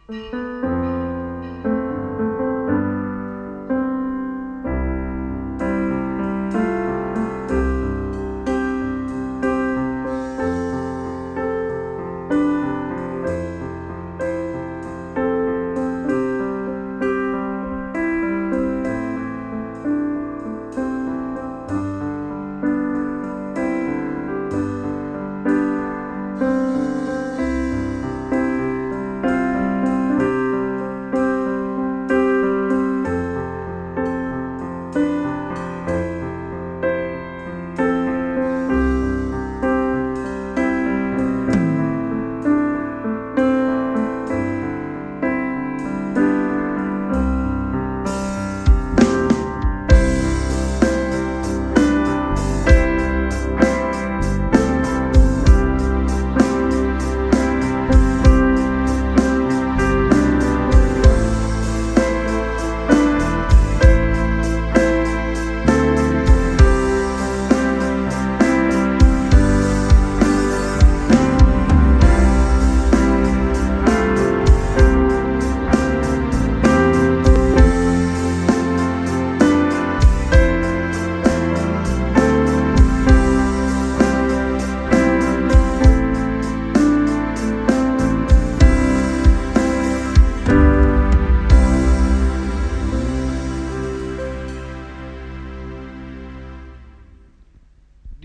Di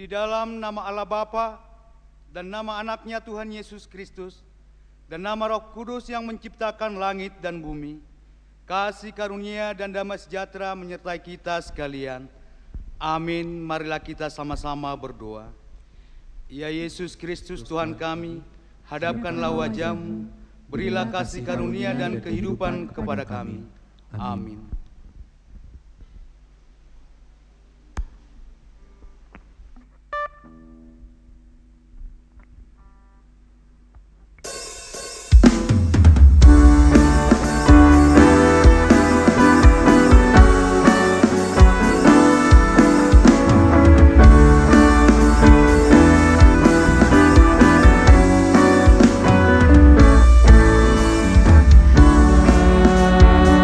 dalam nama Allah Bapa dan nama anaknya Tuhan Yesus Kristus dan nama Roh Kudus yang menciptakan langit dan bumi, kasih karunia dan damai sejahtera menyertai kita sekalian. Amin. Marilah kita sama-sama berdoa. Ya Yesus Kristus Tuhan kami, hadapkanlah wajah-Mu, berilah kasih karunia dan kehidupan kepada kami. Amin.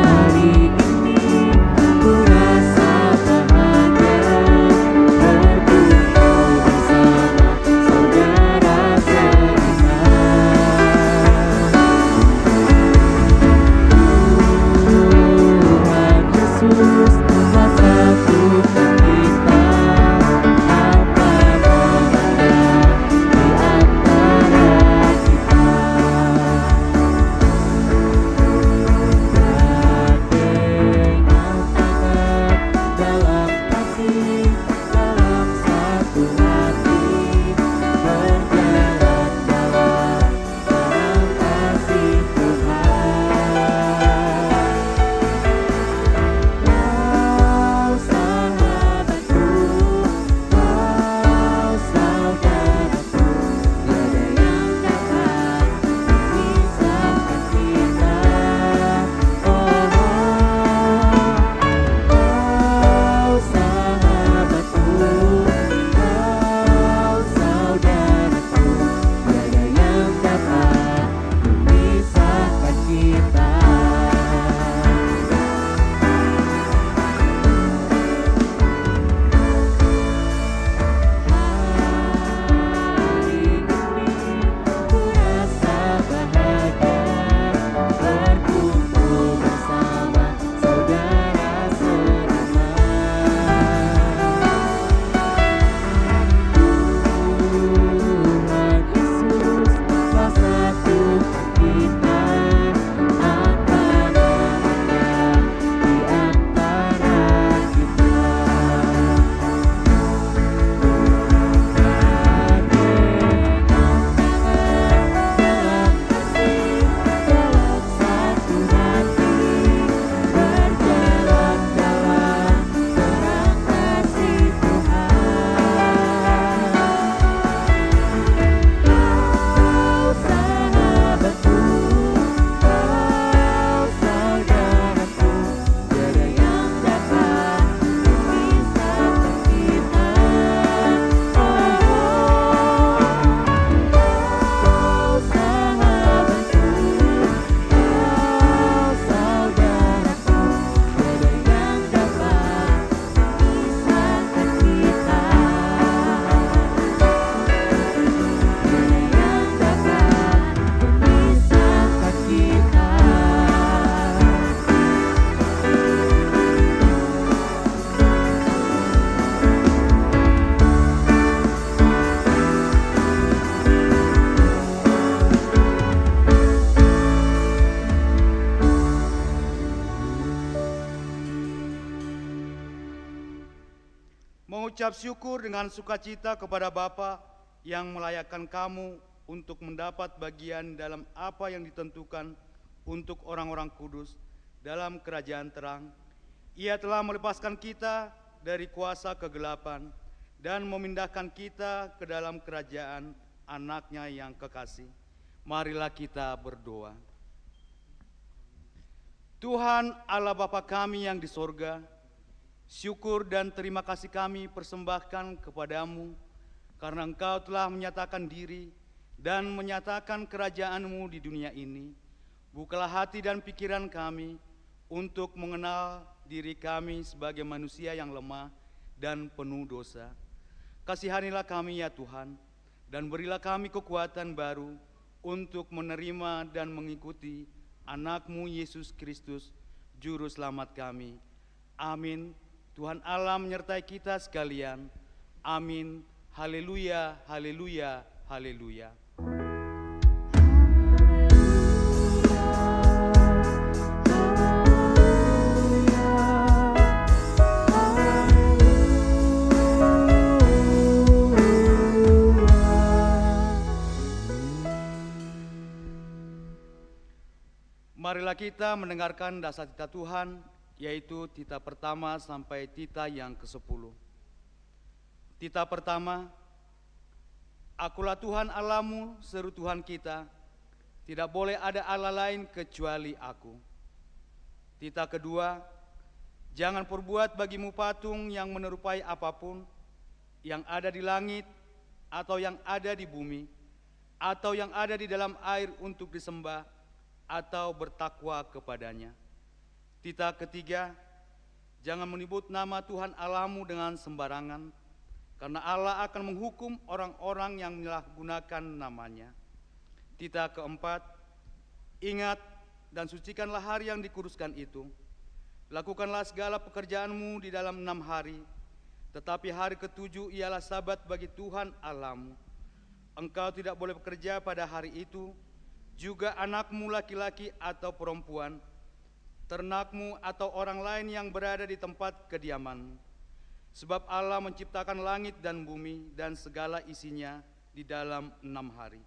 Hari ini mengucap syukur dengan sukacita kepada Bapa yang melayakkan kamu untuk mendapat bagian dalam apa yang ditentukan untuk orang-orang kudus dalam kerajaan terang. Ia telah melepaskan kita dari kuasa kegelapan dan memindahkan kita ke dalam kerajaan anaknya yang kekasih. Marilah kita berdoa. Tuhan Allah Bapa kami yang di sorga, syukur dan terima kasih kami persembahkan kepadamu karena Engkau telah menyatakan diri dan menyatakan kerajaan-Mu di dunia ini. Bukalah hati dan pikiran kami untuk mengenal diri kami sebagai manusia yang lemah dan penuh dosa. Kasihanilah kami ya Tuhan, dan berilah kami kekuatan baru untuk menerima dan mengikuti Anak-Mu Yesus Kristus, Juru Selamat kami. Amin. Tuhan Allah menyertai kita sekalian. Amin. Haleluya, haleluya, haleluya. Marilah kita mendengarkan dasar tita Tuhan, yaitu tita pertama sampai tita yang ke-10. Tita pertama, Akulah Tuhan Allahmu, seru Tuhan kita, tidak boleh ada Allah lain kecuali Aku. Tita kedua, jangan perbuat bagimu patung yang menyerupai apapun, yang ada di langit, atau yang ada di bumi, atau yang ada di dalam air untuk disembah, atau bertakwa kepadanya. Tita ketiga, jangan menyebut nama Tuhan Allahmu dengan sembarangan, karena Allah akan menghukum orang-orang yang menyalahgunakan namanya. Tita keempat, ingat dan sucikanlah hari yang dikuduskan itu. Lakukanlah segala pekerjaanmu di dalam 6 hari, tetapi hari ke-7 ialah sabat bagi Tuhan Allahmu. Engkau tidak boleh bekerja pada hari itu, juga anakmu laki-laki atau perempuan, ternakmu atau orang lain yang berada di tempat kediamanmu. Sebab Allah menciptakan langit dan bumi dan segala isinya di dalam 6 hari.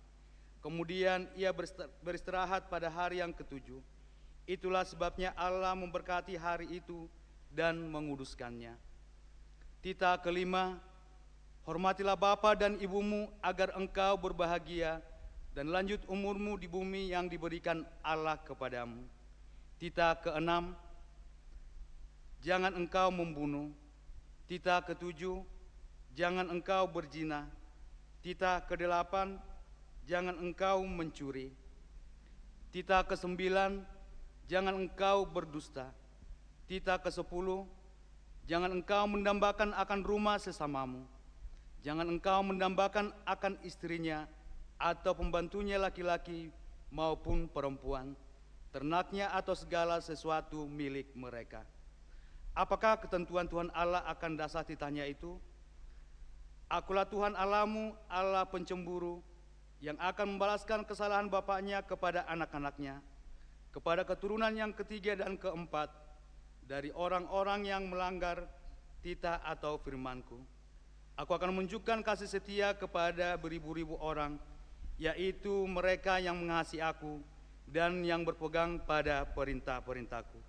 Kemudian ia beristirahat pada hari yang ke-7. Itulah sebabnya Allah memberkati hari itu dan menguduskannya. Tita kelima, hormatilah bapa dan ibumu agar engkau berbahagia dan lanjut umurmu di bumi yang diberikan Allah kepadamu. Tita keenam, jangan engkau membunuh. Tita ketujuh, jangan engkau berzina. Tita kedelapan, jangan engkau mencuri. Tita kesembilan, jangan engkau berdusta. Tita kesepuluh, jangan engkau mendambakan akan rumah sesamamu. Jangan engkau mendambakan akan istrinya, atau pembantunya laki-laki maupun perempuan, ternaknya atau segala sesuatu milik mereka. Apakah ketentuan Tuhan Allah akan dasar titahnya itu? Akulah Tuhan Allahmu, Allah pencemburu, yang akan membalaskan kesalahan bapaknya kepada anak-anaknya, kepada keturunan yang ketiga dan keempat, dari orang-orang yang melanggar titah atau firmanku. Aku akan menunjukkan kasih setia kepada beribu-ribu orang, yaitu mereka yang mengasihi aku dan yang berpegang pada perintah-perintahku.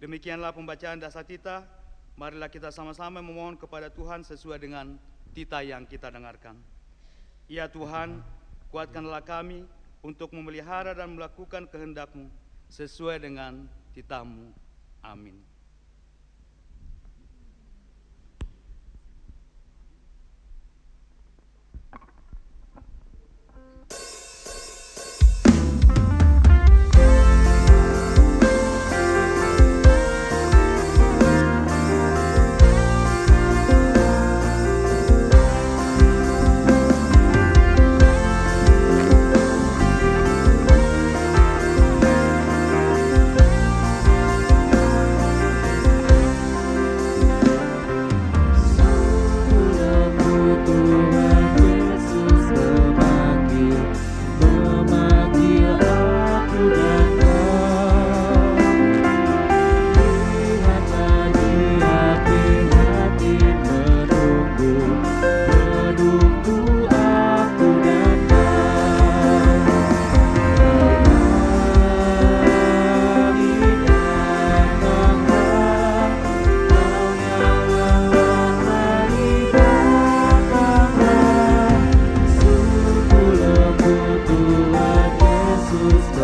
Demikianlah pembacaan dasar titah. Marilah kita sama-sama memohon kepada Tuhan sesuai dengan titah yang kita dengarkan. Ya Tuhan, kuatkanlah kami untuk memelihara dan melakukan kehendak-Mu sesuai dengan titah-Mu. Amin.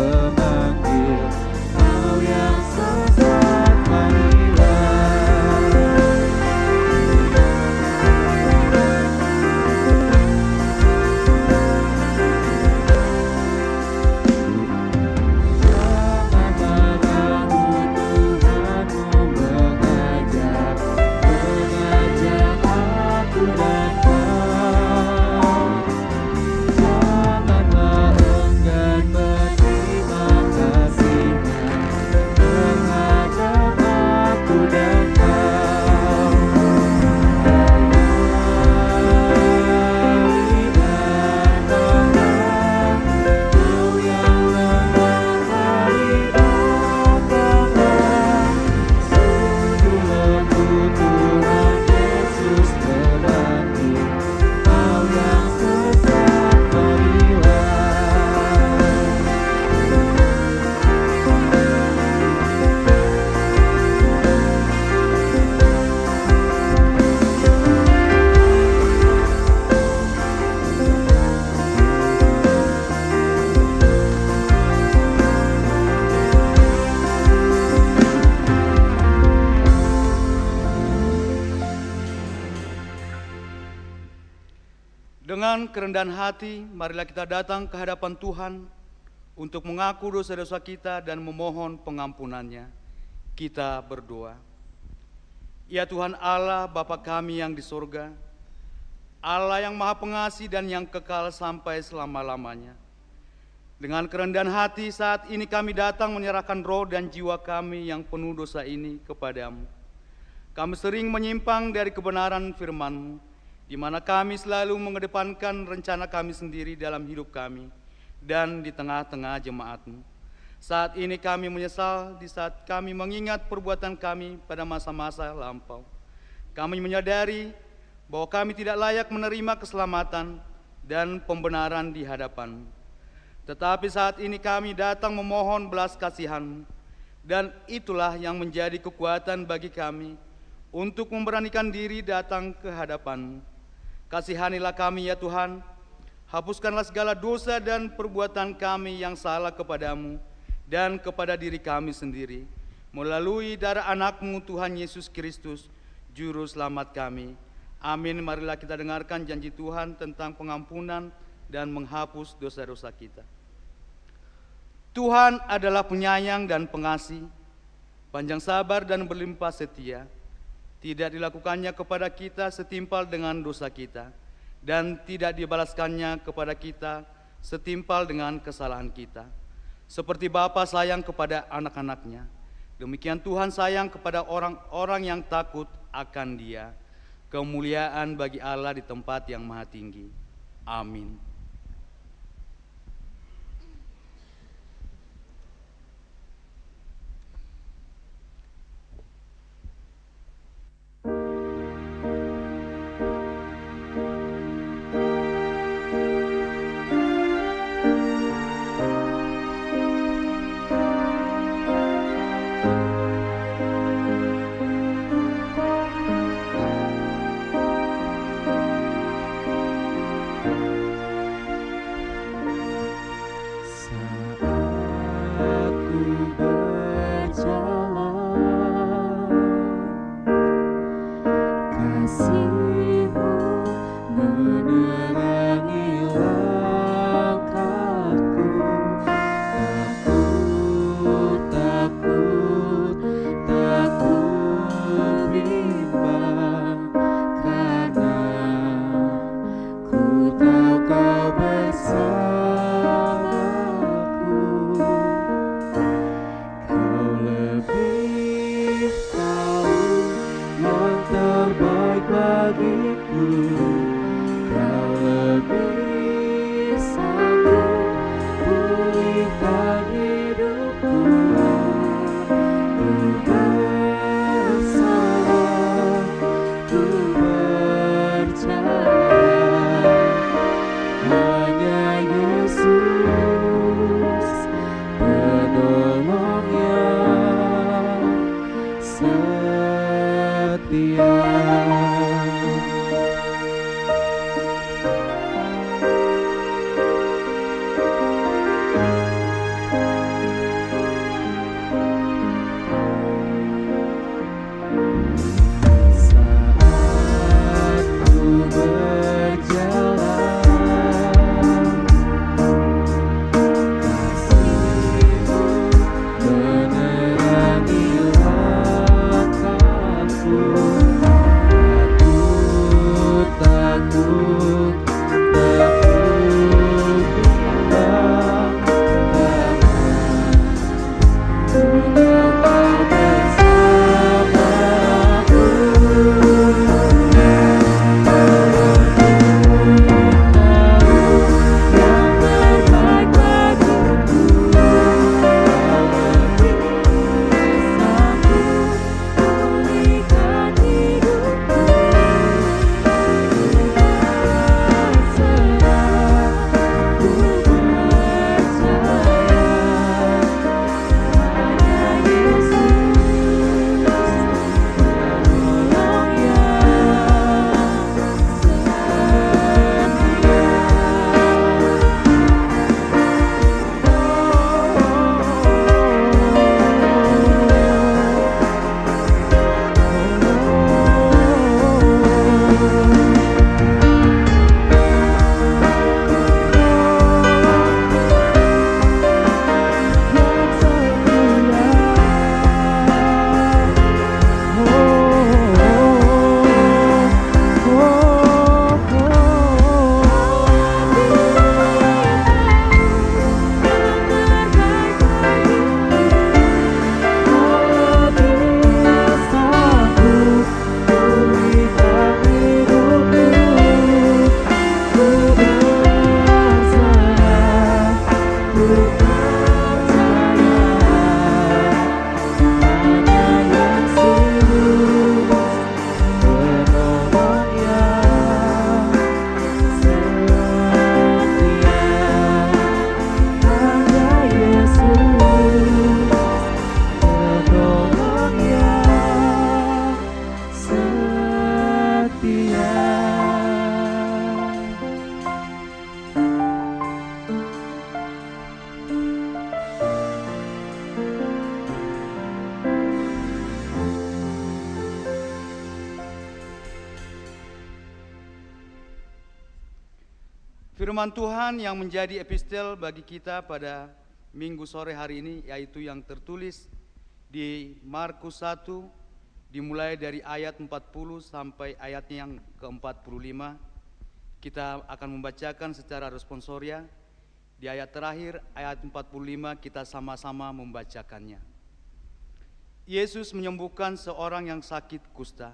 pemanggil, Kau yang sesat marilah. Jangan marahmu Tuhanmu mengajak aku dan kau. Janganlah enggan berterima kasih-Nya terhadap aku dan kau. Kau yang lemah lembut datanglah. Sungguh lembut Tuhan Yesus memanggil, Kau yang sesat marilah. Dengan kerendahan hati, marilah kita datang ke hadapan Tuhan untuk mengaku dosa-dosa kita dan memohon pengampunannya. Kita berdoa. Ya Tuhan Allah, Bapa kami yang di sorga, Allah yang maha pengasih dan yang kekal sampai selama-lamanya. Dengan kerendahan hati saat ini kami datang menyerahkan roh dan jiwa kami yang penuh dosa ini kepadamu. Kami sering menyimpang dari kebenaran firman-Mu, di mana kami selalu mengedepankan rencana kami sendiri dalam hidup kami dan di tengah-tengah jemaat-Mu. Saat ini kami menyesal di saat kami mengingat perbuatan kami pada masa-masa lampau. Kami menyadari bahwa kami tidak layak menerima keselamatan dan pembenaran di hadapan-Mu. Tetapi saat ini kami datang memohon belas kasihan-Mu, dan itulah yang menjadi kekuatan bagi kami untuk memberanikan diri datang ke hadapan-Mu. Kasihanilah kami ya Tuhan, hapuskanlah segala dosa dan perbuatan kami yang salah kepadamu dan kepada diri kami sendiri, melalui darah anak-Mu Tuhan Yesus Kristus, Juru Selamat kami. Amin. Marilah kita dengarkan janji Tuhan tentang pengampunan dan menghapus dosa-dosa kita. Tuhan adalah penyayang dan pengasih, panjang sabar dan berlimpah setia. Tidak dilakukannya kepada kita setimpal dengan dosa kita, dan tidak dibalaskannya kepada kita setimpal dengan kesalahan kita. Seperti Bapa sayang kepada anak-anaknya, demikian Tuhan sayang kepada orang-orang yang takut akan Dia. Kemuliaan bagi Allah di tempat yang maha tinggi. Amin. Firman Tuhan yang menjadi epistel bagi kita pada minggu sore hari ini, yaitu yang tertulis di Markus 1, dimulai dari ayat 40 sampai ayatnya yang ke-45. Kita akan membacakan secara responsoria. Di ayat terakhir, ayat 45, kita sama-sama membacakannya. Yesus menyembuhkan seorang yang sakit kusta.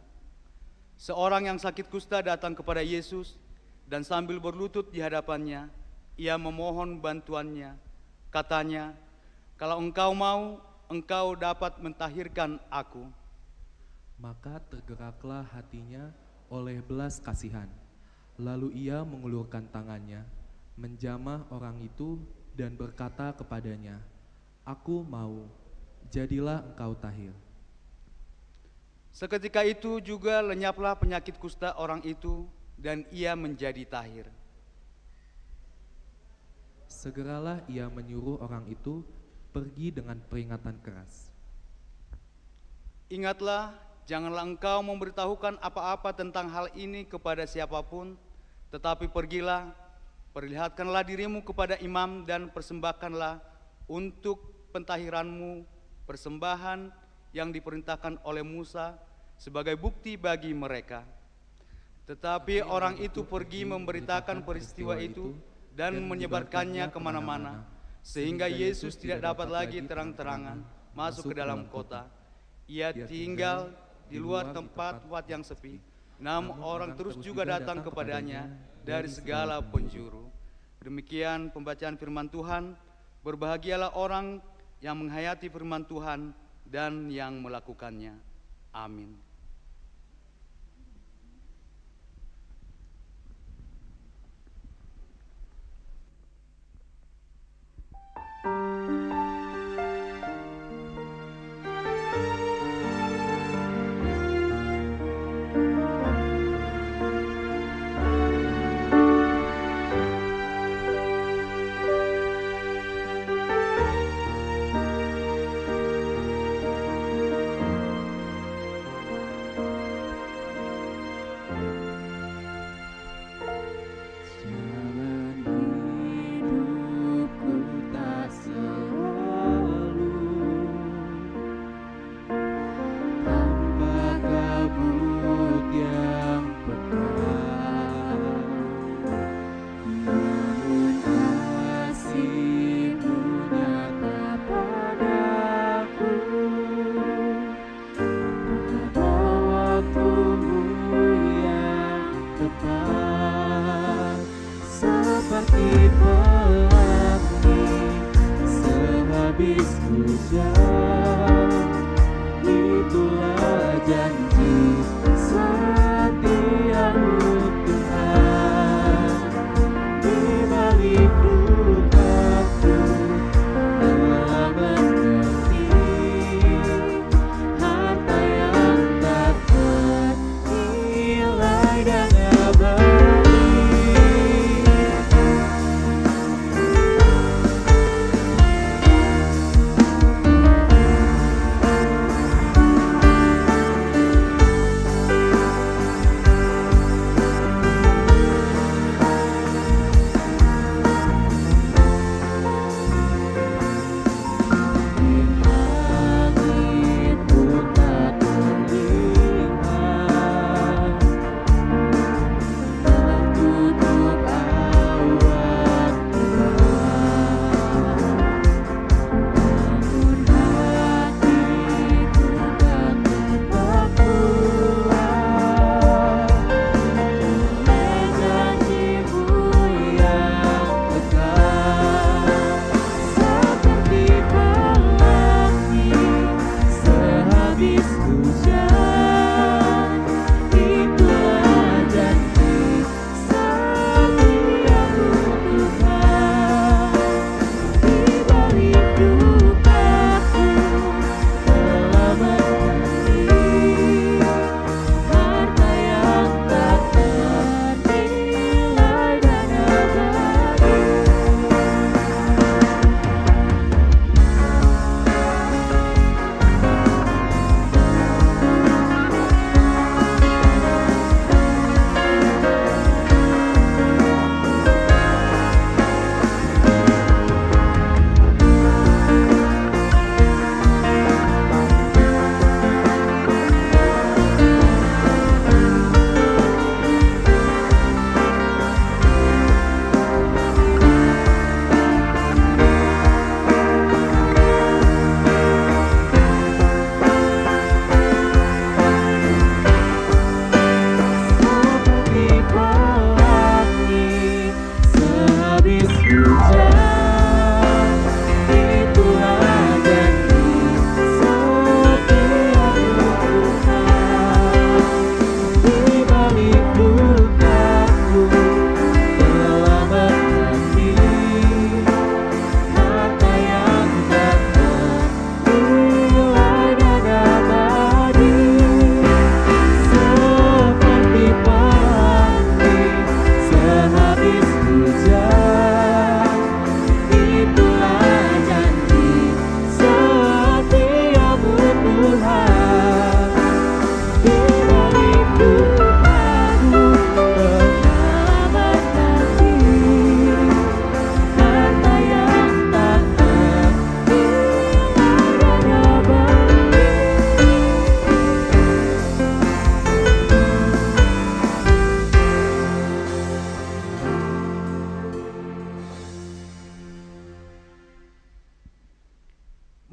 Seorang yang sakit kusta datang kepada Yesus, dan sambil berlutut di hadapannya, ia memohon bantuannya. Katanya, "Kalau engkau mau, engkau dapat mentahirkan aku." Maka tergeraklah hatinya oleh belas kasihan. Lalu ia mengulurkan tangannya, menjamah orang itu dan berkata kepadanya, "Aku mau, jadilah engkau tahir." Seketika itu juga lenyaplah penyakit kusta orang itu, dan ia menjadi tahir. Segeralah ia menyuruh orang itu pergi dengan peringatan keras. Ingatlah, janganlah engkau memberitahukan apa-apa tentang hal ini kepada siapapun, tetapi pergilah, perlihatkanlah dirimu kepada imam dan persembahkanlah untuk pentahiranmu persembahan yang diperintahkan oleh Musa sebagai bukti bagi mereka. Tetapi orang itu pergi memberitakan peristiwa itu dan menyebarkannya kemana-mana, sehingga Yesus tidak dapat lagi terang-terangan masuk ke dalam kota. Ia tinggal di luar tempat-tempat yang sepi. Namun orang terus juga datang kepadanya dari segala penjuru. Demikian pembacaan firman Tuhan. Berbahagialah orang yang menghayati firman Tuhan dan yang melakukannya. Amin.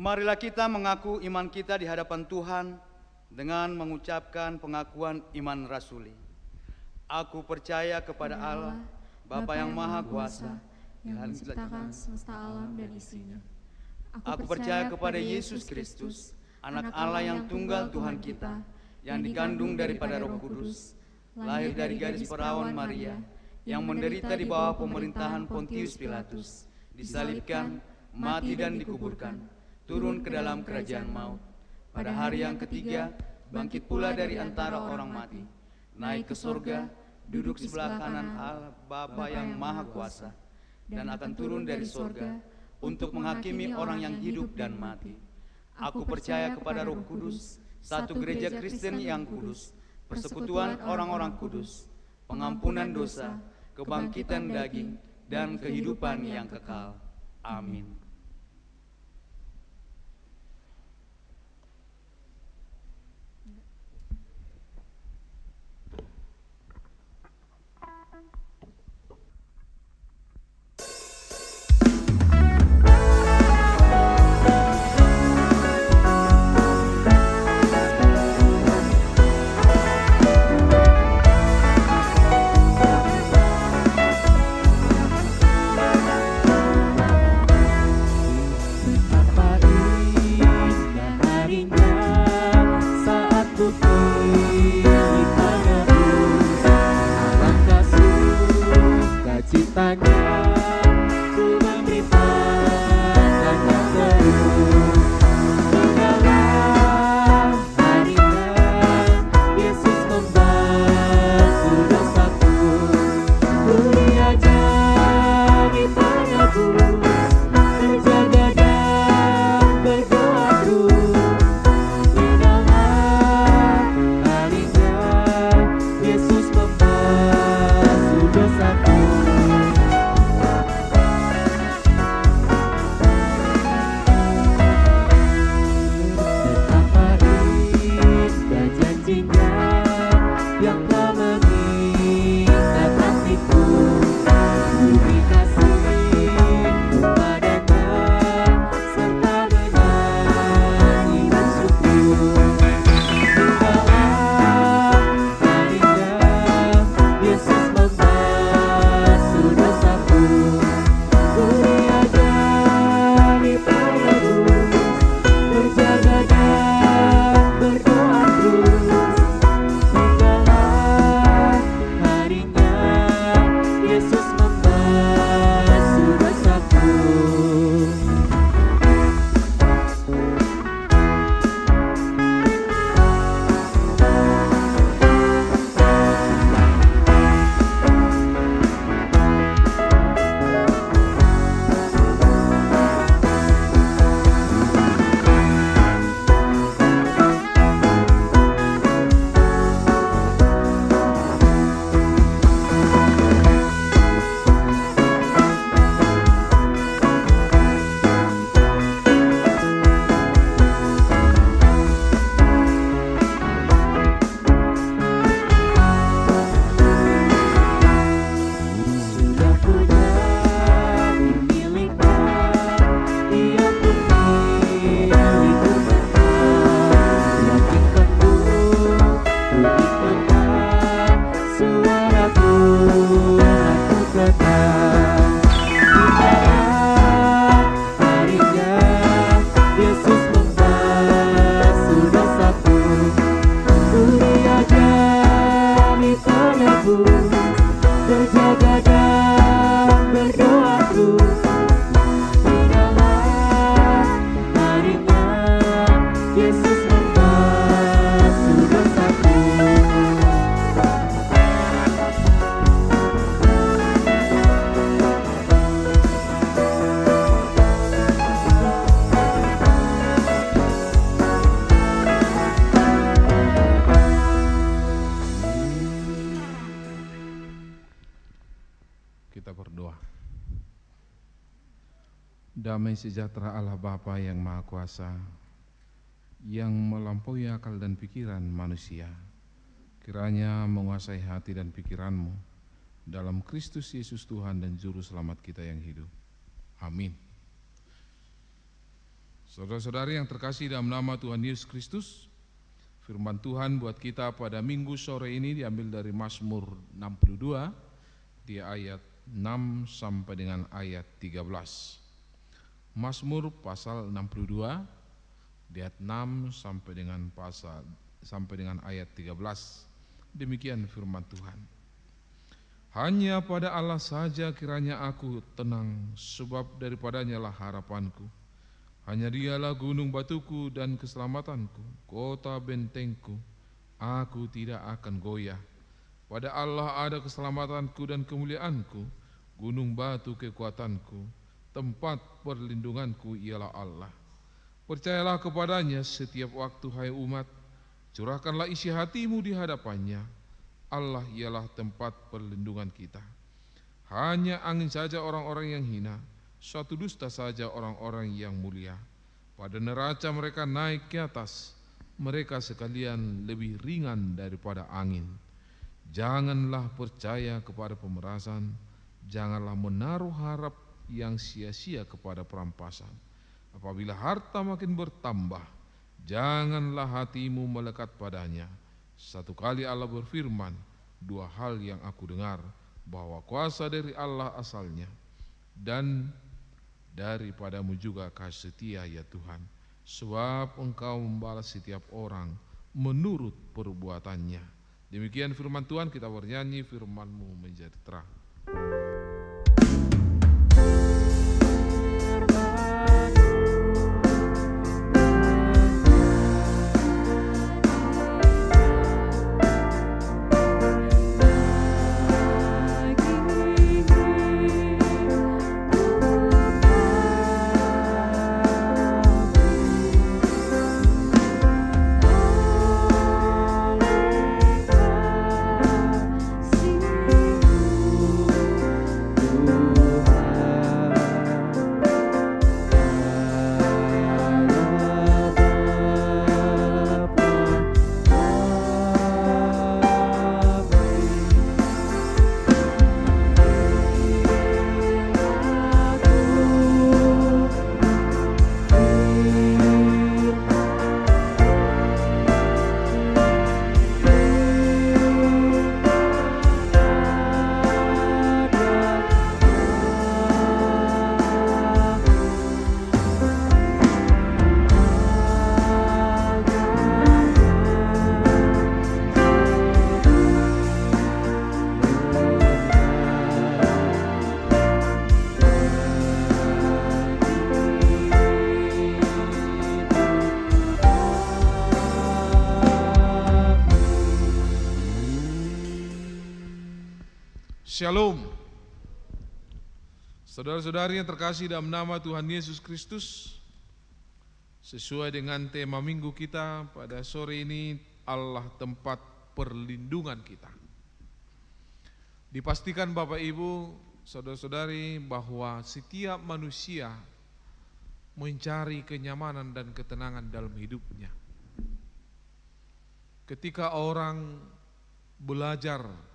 Marilah kita mengaku iman kita di hadapan Tuhan dengan mengucapkan pengakuan iman rasuli. Aku percaya kepada Allah, Bapa yang Maha Kuasa, yang menciptakan semesta alam dan isinya. Aku percaya kepada Yesus Kristus, Anak Allah yang tunggal Tuhan kita, yang dikandung daripada Roh Kudus, lahir dari gadis perawan Maria, yang menderita di bawah pemerintahan Pontius Pilatus, disalibkan, mati dan dikuburkan, turun ke dalam kerajaan maut. Pada hari yang ketiga, bangkit pula dari antara orang mati, naik ke surga, duduk sebelah kanan Allah Bapa yang Maha Kuasa, dan akan turun dari surga untuk menghakimi orang yang hidup dan mati. Aku percaya kepada Roh Kudus, satu gereja Kristen yang kudus, persekutuan orang-orang kudus, pengampunan dosa, kebangkitan daging, dan kehidupan yang kekal. Amin. Damai sejahtera Allah Bapa yang Maha Kuasa, yang melampaui akal dan pikiran manusia, kiranya menguasai hati dan pikiranmu dalam Kristus Yesus Tuhan dan Juru Selamat kita yang hidup. Amin. Saudara-saudari yang terkasih dalam nama Tuhan Yesus Kristus, firman Tuhan buat kita pada minggu sore ini diambil dari Mazmur 62 di ayat 6 sampai dengan ayat 13. Mazmur pasal 62 di ayat 6 sampai dengan ayat 13. Demikian firman Tuhan. Hanya pada Allah saja kiranya aku tenang, sebab daripadanya lah harapanku. Hanya Dialah gunung batuku dan keselamatanku, kota bentengku, aku tidak akan goyah. Pada Allah ada keselamatanku dan kemuliaanku, gunung batu kekuatanku, tempat perlindunganku ialah Allah. Percayalah kepadanya setiap waktu, hai umat, curahkanlah isi hatimu di hadapannya. Allah ialah tempat perlindungan kita. Hanya angin saja orang-orang yang hina, suatu dusta saja orang-orang yang mulia. Pada neraca mereka naik ke atas, mereka sekalian lebih ringan daripada angin. Janganlah percaya kepada pemerasan, janganlah menaruh harap yang sia-sia kepada perampasan. Apabila harta makin bertambah, janganlah hatimu melekat padanya. Satu kali Allah berfirman, dua hal yang aku dengar, bahwa kuasa dari Allah asalnya, dan daripadamu juga kasih setia ya Tuhan, sebab Engkau membalas setiap orang menurut perbuatannya. Demikian firman Tuhan, kita bernyanyi firman-Mu menjadi terang. Shalom. Saudara-saudari yang terkasih dalam nama Tuhan Yesus Kristus, sesuai dengan tema minggu kita pada sore ini, Allah tempat perlindungan kita. Dipastikan Bapak Ibu, saudara-saudari, bahwa setiap manusia mencari kenyamanan dan ketenangan dalam hidupnya. Ketika orang belajar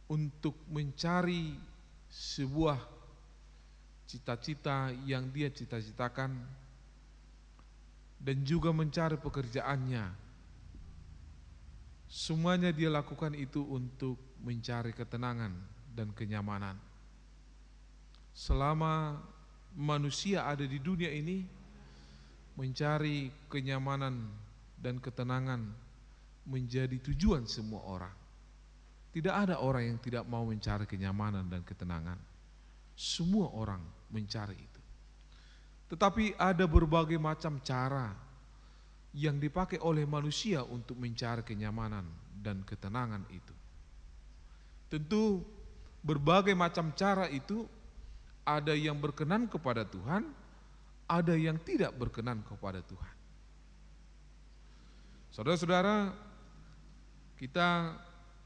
untuk mencari sebuah cita-cita yang dia cita-citakan dan juga mencari pekerjaannya, semuanya dia lakukan itu untuk mencari ketenangan dan kenyamanan. Selama manusia ada di dunia ini, mencari kenyamanan dan ketenangan menjadi tujuan semua orang. Tidak ada orang yang tidak mau mencari kenyamanan dan ketenangan. Semua orang mencari itu. Tetapi ada berbagai macam cara yang dipakai oleh manusia untuk mencari kenyamanan dan ketenangan itu. Tentu berbagai macam cara itu ada yang berkenan kepada Tuhan, ada yang tidak berkenan kepada Tuhan. Saudara-saudara, kita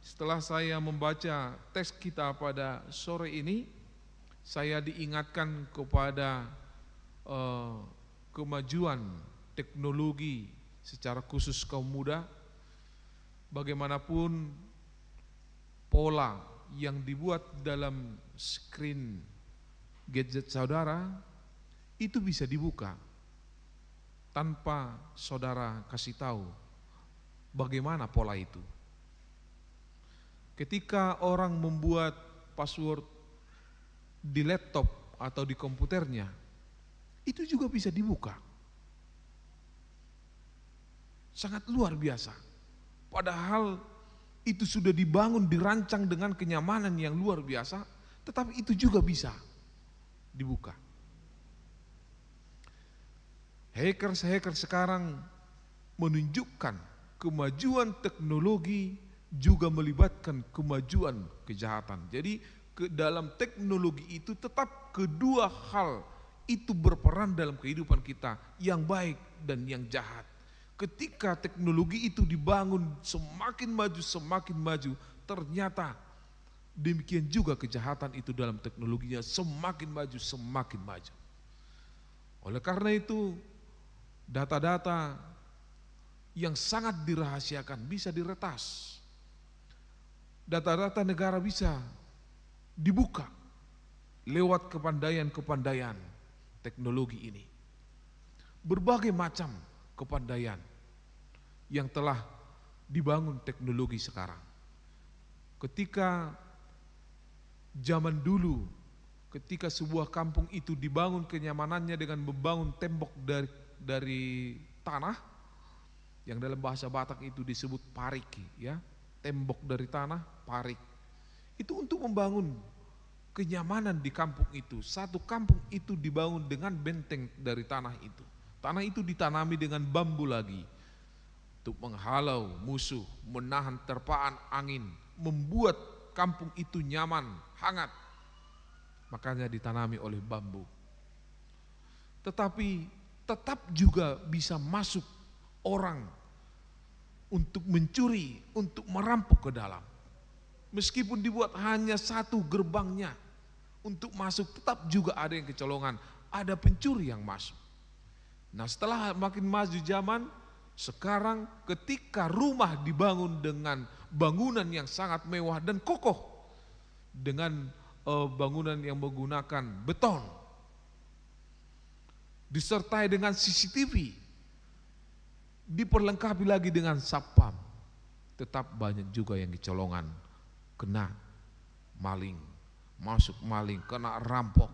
setelah saya membaca teks kita pada sore ini, saya diingatkan kepada kemajuan teknologi secara khusus kaum muda. Bagaimanapun pola yang dibuat dalam screen gadget saudara itu bisa dibuka tanpa saudara kasih tahu bagaimana pola itu. Ketika orang membuat password di laptop atau di komputernya, itu juga bisa dibuka. Sangat luar biasa. Padahal itu sudah dibangun, dirancang dengan kenyamanan yang luar biasa, tetapi itu juga bisa dibuka. Hackers sekarang menunjukkan kemajuan teknologi juga melibatkan kemajuan kejahatan. Jadi dalam teknologi itu tetap kedua hal itu berperan dalam kehidupan kita, yang baik dan yang jahat. Ketika teknologi itu dibangun semakin maju, ternyata demikian juga kejahatan itu dalam teknologinya semakin maju. Oleh karena itu, data-data yang sangat dirahasiakan bisa diretas. Data-data negara bisa dibuka lewat kepandaian teknologi ini. Berbagai macam kepandaian yang telah dibangun teknologi sekarang. Ketika zaman dulu, ketika sebuah kampung itu dibangun kenyamanannya dengan membangun tembok dari tanah, yang dalam bahasa Batak itu disebut parik, ya, tembok dari tanah, parik. Itu untuk membangun kenyamanan di kampung itu. Satu kampung itu dibangun dengan benteng dari tanah itu. Tanah itu ditanami dengan bambu lagi untuk menghalau musuh, menahan terpaan angin, membuat kampung itu nyaman, hangat. Makanya ditanami oleh bambu. Tetapi tetap juga bisa masuk orang untuk mencuri, untuk merampok ke dalam. Meskipun dibuat hanya satu gerbangnya untuk masuk, tetap juga ada yang kecolongan, ada pencuri yang masuk. Nah, setelah makin maju zaman, sekarang ketika rumah dibangun dengan bangunan yang sangat mewah dan kokoh, dengan bangunan yang menggunakan beton, disertai dengan CCTV, diperlengkapi lagi dengan satpam, tetap banyak juga yang kecolongan, kena maling, masuk maling, kena rampok.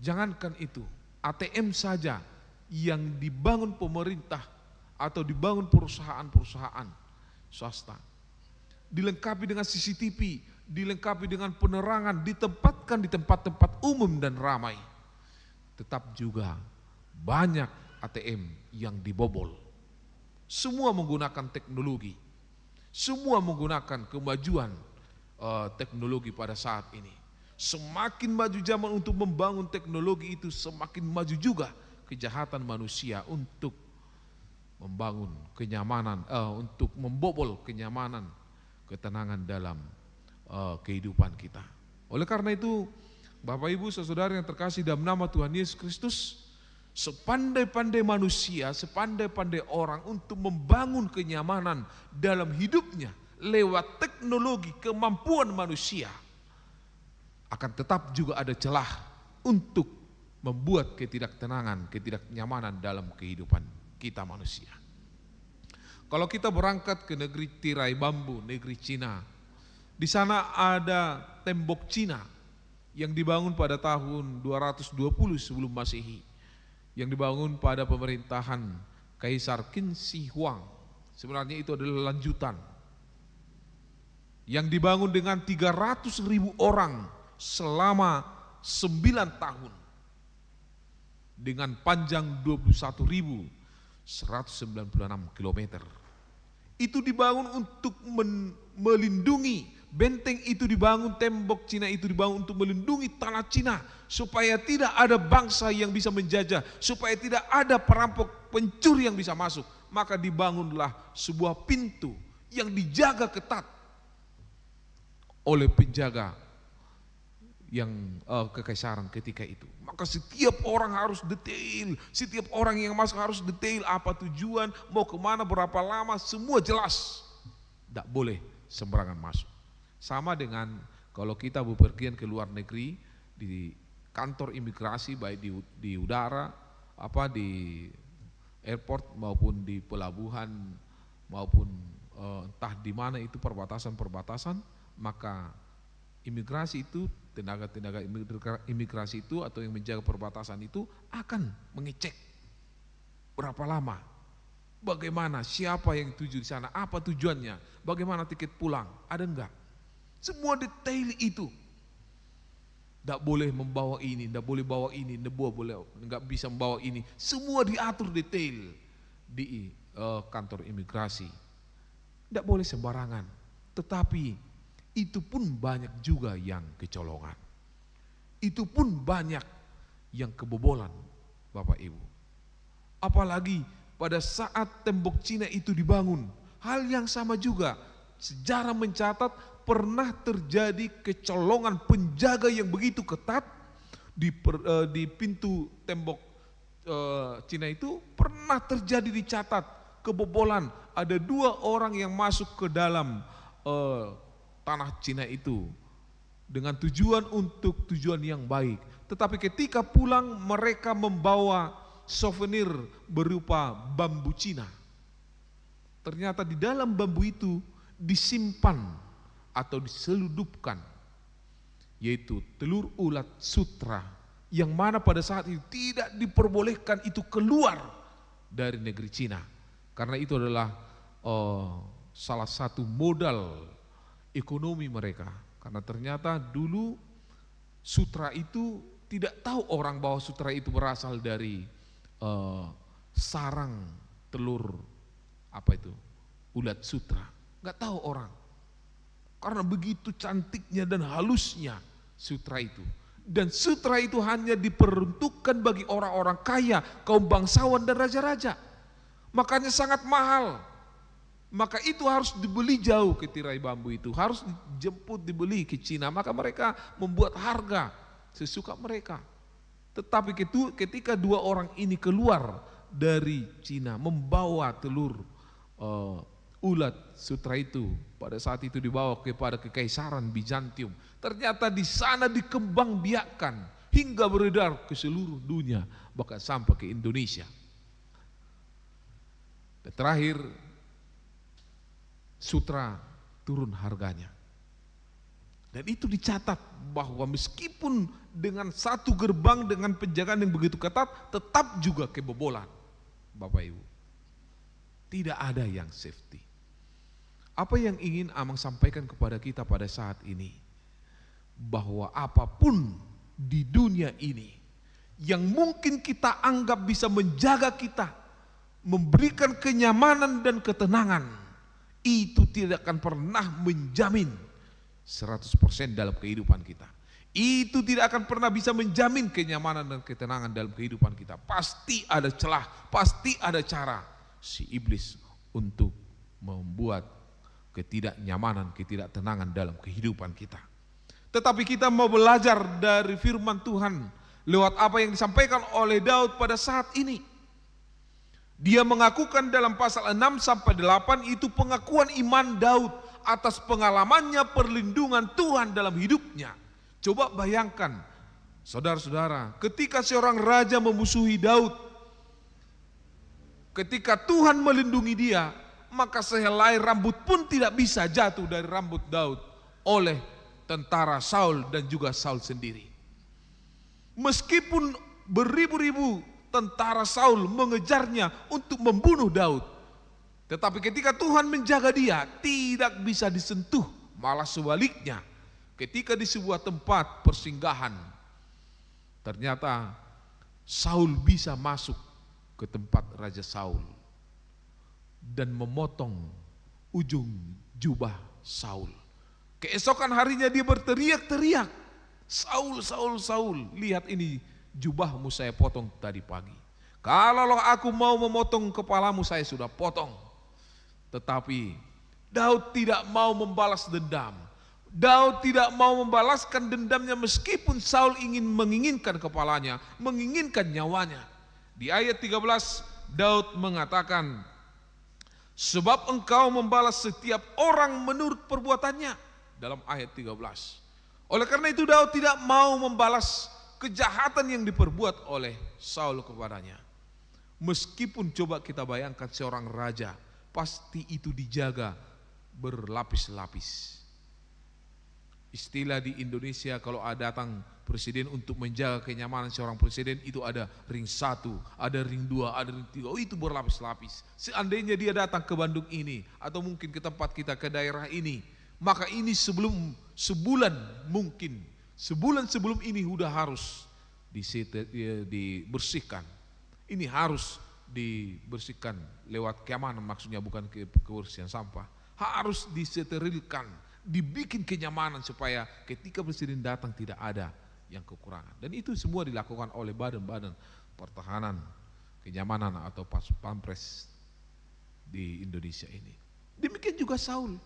Jangankan itu, ATM saja yang dibangun pemerintah atau dibangun perusahaan-perusahaan swasta, dilengkapi dengan CCTV, dilengkapi dengan penerangan, ditempatkan di tempat-tempat umum dan ramai, tetap juga banyak ATM yang dibobol. Semua menggunakan teknologi, semua menggunakan kemajuan teknologi pada saat ini. Semakin maju zaman untuk membangun teknologi itu, semakin maju juga kejahatan manusia untuk membangun kenyamanan, untuk membobol kenyamanan, ketenangan dalam kehidupan kita. Oleh karena itu, Bapak Ibu Saudara yang terkasih dalam nama Tuhan Yesus Kristus, sepandai-pandai manusia, sepandai-pandai orang untuk membangun kenyamanan dalam hidupnya lewat teknologi kemampuan manusia, akan tetap juga ada celah untuk membuat ketidaktenangan, ketidaknyamanan dalam kehidupan kita manusia. Kalau kita berangkat ke negeri tirai bambu, negeri Cina, di sana ada tembok Cina yang dibangun pada tahun 220 sebelum Masehi, yang dibangun pada pemerintahan Kaisar Qin Shi Huang. Sebenarnya itu adalah lanjutan, yang dibangun dengan 300.000 orang selama 9 tahun dengan panjang 21.196 km. Itu dibangun untuk melindungi, benteng itu dibangun, tembok Cina itu dibangun untuk melindungi tanah Cina supaya tidak ada bangsa yang bisa menjajah, supaya tidak ada perampok, pencuri yang bisa masuk. Maka dibangunlah sebuah pintu yang dijaga ketat oleh penjaga yang kekaisaran ketika itu. Maka setiap orang harus detail, setiap orang yang masuk harus detail, apa tujuan, mau kemana, berapa lama, semua jelas. Tidak boleh sembarangan masuk. Sama dengan kalau kita bepergian ke luar negeri, di kantor imigrasi baik di udara, di airport maupun di pelabuhan maupun entah di mana itu perbatasan-perbatasan, maka imigrasi itu, tenaga-tenaga imigrasi itu atau yang menjaga perbatasan itu akan mengecek berapa lama, bagaimana, siapa yang tuju di sana, apa tujuannya, bagaimana tiket pulang, ada enggak. Semua detail itu. Tidak boleh membawa ini, tidak boleh bawa ini, enggak bisa membawa ini. Semua diatur detail di kantor imigrasi. Tidak boleh sembarangan. Tetapi itu pun banyak juga yang kecolongan. Itu pun banyak yang kebobolan, Bapak Ibu. Apalagi pada saat tembok Cina itu dibangun, hal yang sama juga. Sejarah mencatat pernah terjadi kecolongan penjaga yang begitu ketat di pintu tembok Cina itu. Pernah terjadi, dicatat kebobolan, ada 2 orang yang masuk ke dalam tanah Cina itu dengan tujuan untuk tujuan yang baik. Tetapi ketika pulang mereka membawa souvenir berupa bambu Cina. Ternyata di dalam bambu itu disimpan atau diseludupkan yaitu telur ulat sutra, yang mana pada saat itu tidak diperbolehkan itu keluar dari negeri Cina, karena itu adalah salah satu modal ekonomi mereka. Karena ternyata dulu sutra itu tidak tahu orang bahwa sutra itu berasal dari sarang telur ulat sutra, nggak tahu orang. Karena begitu cantiknya dan halusnya sutra itu. Dan sutra itu hanya diperuntukkan bagi orang-orang kaya, kaum bangsawan dan raja-raja. Makanya sangat mahal. Maka itu harus dibeli jauh ke tirai bambu itu. Harus dijemput, dibeli ke Cina. Maka mereka membuat harga sesuka mereka. Tetapi ketika 2 orang ini keluar dari Cina membawa telur ulat sutra itu, pada saat itu dibawa kepada kekaisaran Bizantium. Ternyata di sana dikembangbiakkan hingga beredar ke seluruh dunia, bahkan sampai ke Indonesia. Dan terakhir, sutra turun harganya. Dan itu dicatat bahwa meskipun dengan 1 gerbang dengan penjagaan yang begitu ketat, tetap juga kebobolan, Bapak Ibu. Tidak ada yang safety. Apa yang ingin Amang sampaikan kepada kita pada saat ini, bahwa apapun di dunia ini yang mungkin kita anggap bisa menjaga kita, memberikan kenyamanan dan ketenangan, itu tidak akan pernah menjamin 100% dalam kehidupan kita. Itu tidak akan pernah bisa menjamin kenyamanan dan ketenangan dalam kehidupan kita. Pasti ada celah, pasti ada cara si iblis untuk membuat ketidaknyamanan, ketidaktenangan dalam kehidupan kita. Tetapi kita mau belajar dari firman Tuhan lewat apa yang disampaikan oleh Daud pada saat ini. Dia mengakukan dalam pasal 6-8 itu pengakuan iman Daud atas pengalamannya perlindungan Tuhan dalam hidupnya. Coba bayangkan, saudara-saudara, ketika seorang raja memusuhi Daud, ketika Tuhan melindungi dia, maka sehelai rambut pun tidak bisa jatuh dari rambut Daud oleh tentara Saul dan juga Saul sendiri. Meskipun beribu-ribu tentara Saul mengejarnya untuk membunuh Daud, tetapi ketika Tuhan menjaga dia, tidak bisa disentuh. Malah sebaliknya, ketika di sebuah tempat persinggahan, ternyata Saul bisa masuk ke tempat Raja Saul dan memotong ujung jubah Saul. Keesokan harinya dia berteriak-teriak, "Saul, Saul, Saul, lihat ini jubahmu saya potong tadi pagi. Kalau aku mau memotong kepalamu saya sudah potong." Tetapi Daud tidak mau membalas dendam. Daud tidak mau membalaskan dendamnya meskipun Saul menginginkan kepalanya, menginginkan nyawanya. Di ayat 13 Daud mengatakan, "Sebab engkau membalas setiap orang menurut perbuatannya." Dalam ayat 13. Oleh karena itu Daud tidak mau membalas kejahatan yang diperbuat oleh Saul kepadanya. Meskipun coba kita bayangkan seorang raja, pasti itu dijaga berlapis-lapis. Istilah di Indonesia kalau ada datang presiden untuk menjaga kenyamanan seorang presiden, itu ada ring 1, ada ring 2, ada ring 3, itu berlapis-lapis. Seandainya dia datang ke Bandung ini, atau mungkin ke tempat kita, ke daerah ini, maka ini sebulan sebelum ini sudah harus dibersihkan. Ini harus dibersihkan lewat keamanan, maksudnya bukan kebersihan sampah. Harus disterilkan, dibikin kenyamanan supaya ketika presiden datang tidak ada yang kekurangan. Dan itu semua dilakukan oleh badan-badan pertahanan, kenyamanan atau Pampres di Indonesia ini. Demikian juga Saul.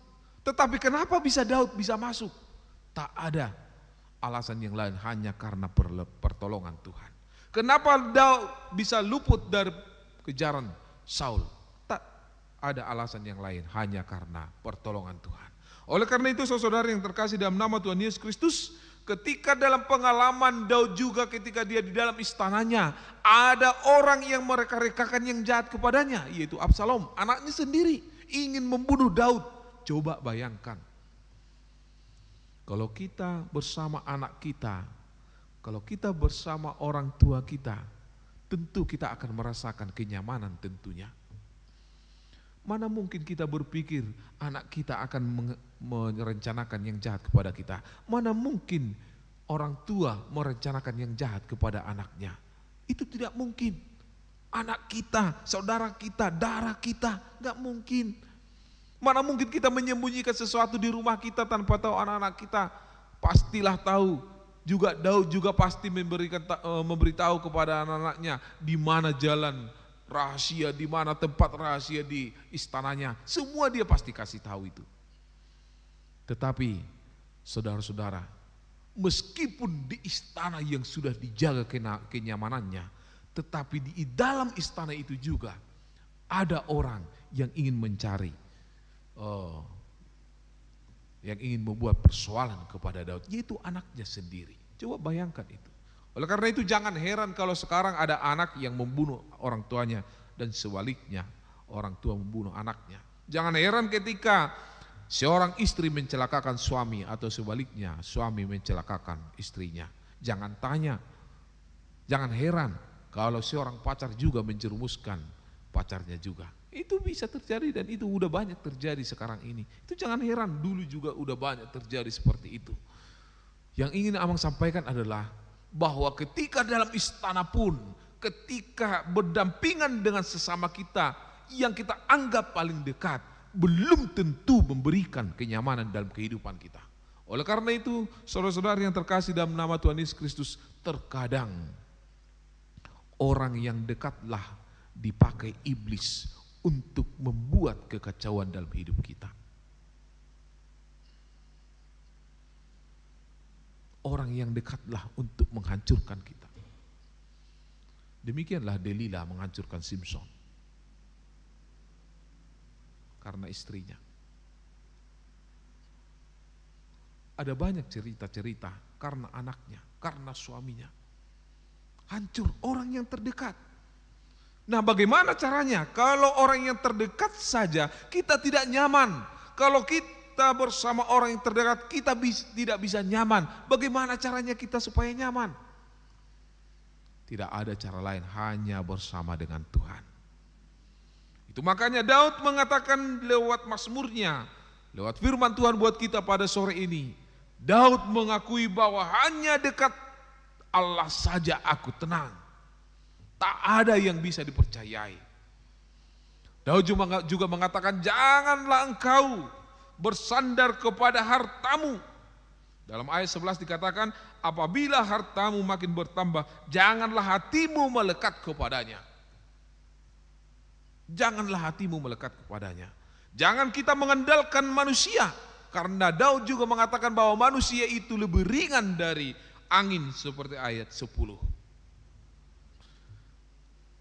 Tetapi kenapa bisa Daud bisa masuk? Tak ada alasan yang lain, hanya karena pertolongan Tuhan. Kenapa Daud bisa luput dari kejaran Saul? Tak ada alasan yang lain, hanya karena pertolongan Tuhan. Oleh karena itu saudara yang terkasih dalam nama Tuhan Yesus Kristus, ketika dalam pengalaman Daud juga ketika dia di dalam istananya, ada orang yang mereka-rekakan yang jahat kepadanya, yaitu Absalom, anaknya sendiri, ingin membunuh Daud. Coba bayangkan, kalau kita bersama anak kita, kalau kita bersama orang tua kita, tentu kita akan merasakan kenyamanan tentunya. Mana mungkin kita berpikir anak kita akan merencanakan yang jahat kepada kita. Mana mungkin orang tua merencanakan yang jahat kepada anaknya. Itu tidak mungkin. Anak kita, saudara kita, darah kita, gak mungkin. Mana mungkin kita menyembunyikan sesuatu di rumah kita tanpa tahu anak-anak kita. Pastilah tahu. Juga Daud juga pasti memberitahu kepada anak-anaknya di mana jalan rahasia, di mana tempat rahasia di istananya. Semua dia pasti kasih tahu itu. Tetapi saudara-saudara, meskipun di istana yang sudah dijaga kenyamanannya, tetapi di dalam istana itu juga ada orang yang ingin mencari, yang ingin membuat persoalan kepada Daud, yaitu anaknya sendiri. Coba bayangkan itu. Oleh karena itu jangan heran kalau sekarang ada anak yang membunuh orang tuanya dan sebaliknya orang tua membunuh anaknya. Jangan heran ketika seorang istri mencelakakan suami atau sebaliknya suami mencelakakan istrinya. Jangan heran kalau seorang pacar juga menjerumuskan pacarnya juga. Itu bisa terjadi dan itu udah banyak terjadi sekarang ini. Itu jangan heran, dulu juga udah banyak terjadi seperti itu. Yang ingin Amang sampaikan adalah bahwa ketika dalam istana pun, ketika berdampingan dengan sesama kita yang kita anggap paling dekat, belum tentu memberikan kenyamanan dalam kehidupan kita. Oleh karena itu, saudara-saudara yang terkasih dalam nama Tuhan Yesus Kristus, terkadang orang yang dekatlah dipakai iblis untuk membuat kekacauan dalam hidup kita. Orang yang dekatlah untuk menghancurkan kita. Demikianlah Delila menghancurkan Simson karena istrinya. Ada banyak cerita-cerita karena anaknya, karena suaminya. Hancur orang yang terdekat. Nah, bagaimana caranya? Kalau orang yang terdekat saja kita tidak nyaman. Kalau kita bersama orang yang terdekat kita tidak bisa nyaman. Bagaimana caranya kita supaya nyaman? Tidak ada cara lain, hanya bersama dengan Tuhan. Itu makanya Daud mengatakan lewat mazmurnya, lewat firman Tuhan buat kita pada sore ini, Daud mengakui bahwa hanya dekat Allah saja aku tenang. Tak ada yang bisa dipercayai. Daud juga mengatakan, janganlah engkau bersandar kepada hartamu. Dalam ayat 11 dikatakan, apabila hartamu makin bertambah, janganlah hatimu melekat kepadanya. Janganlah hatimu melekat kepadanya. Jangan kita mengandalkan manusia, karena Daud juga mengatakan bahwa manusia itu lebih ringan dari angin, seperti ayat 10.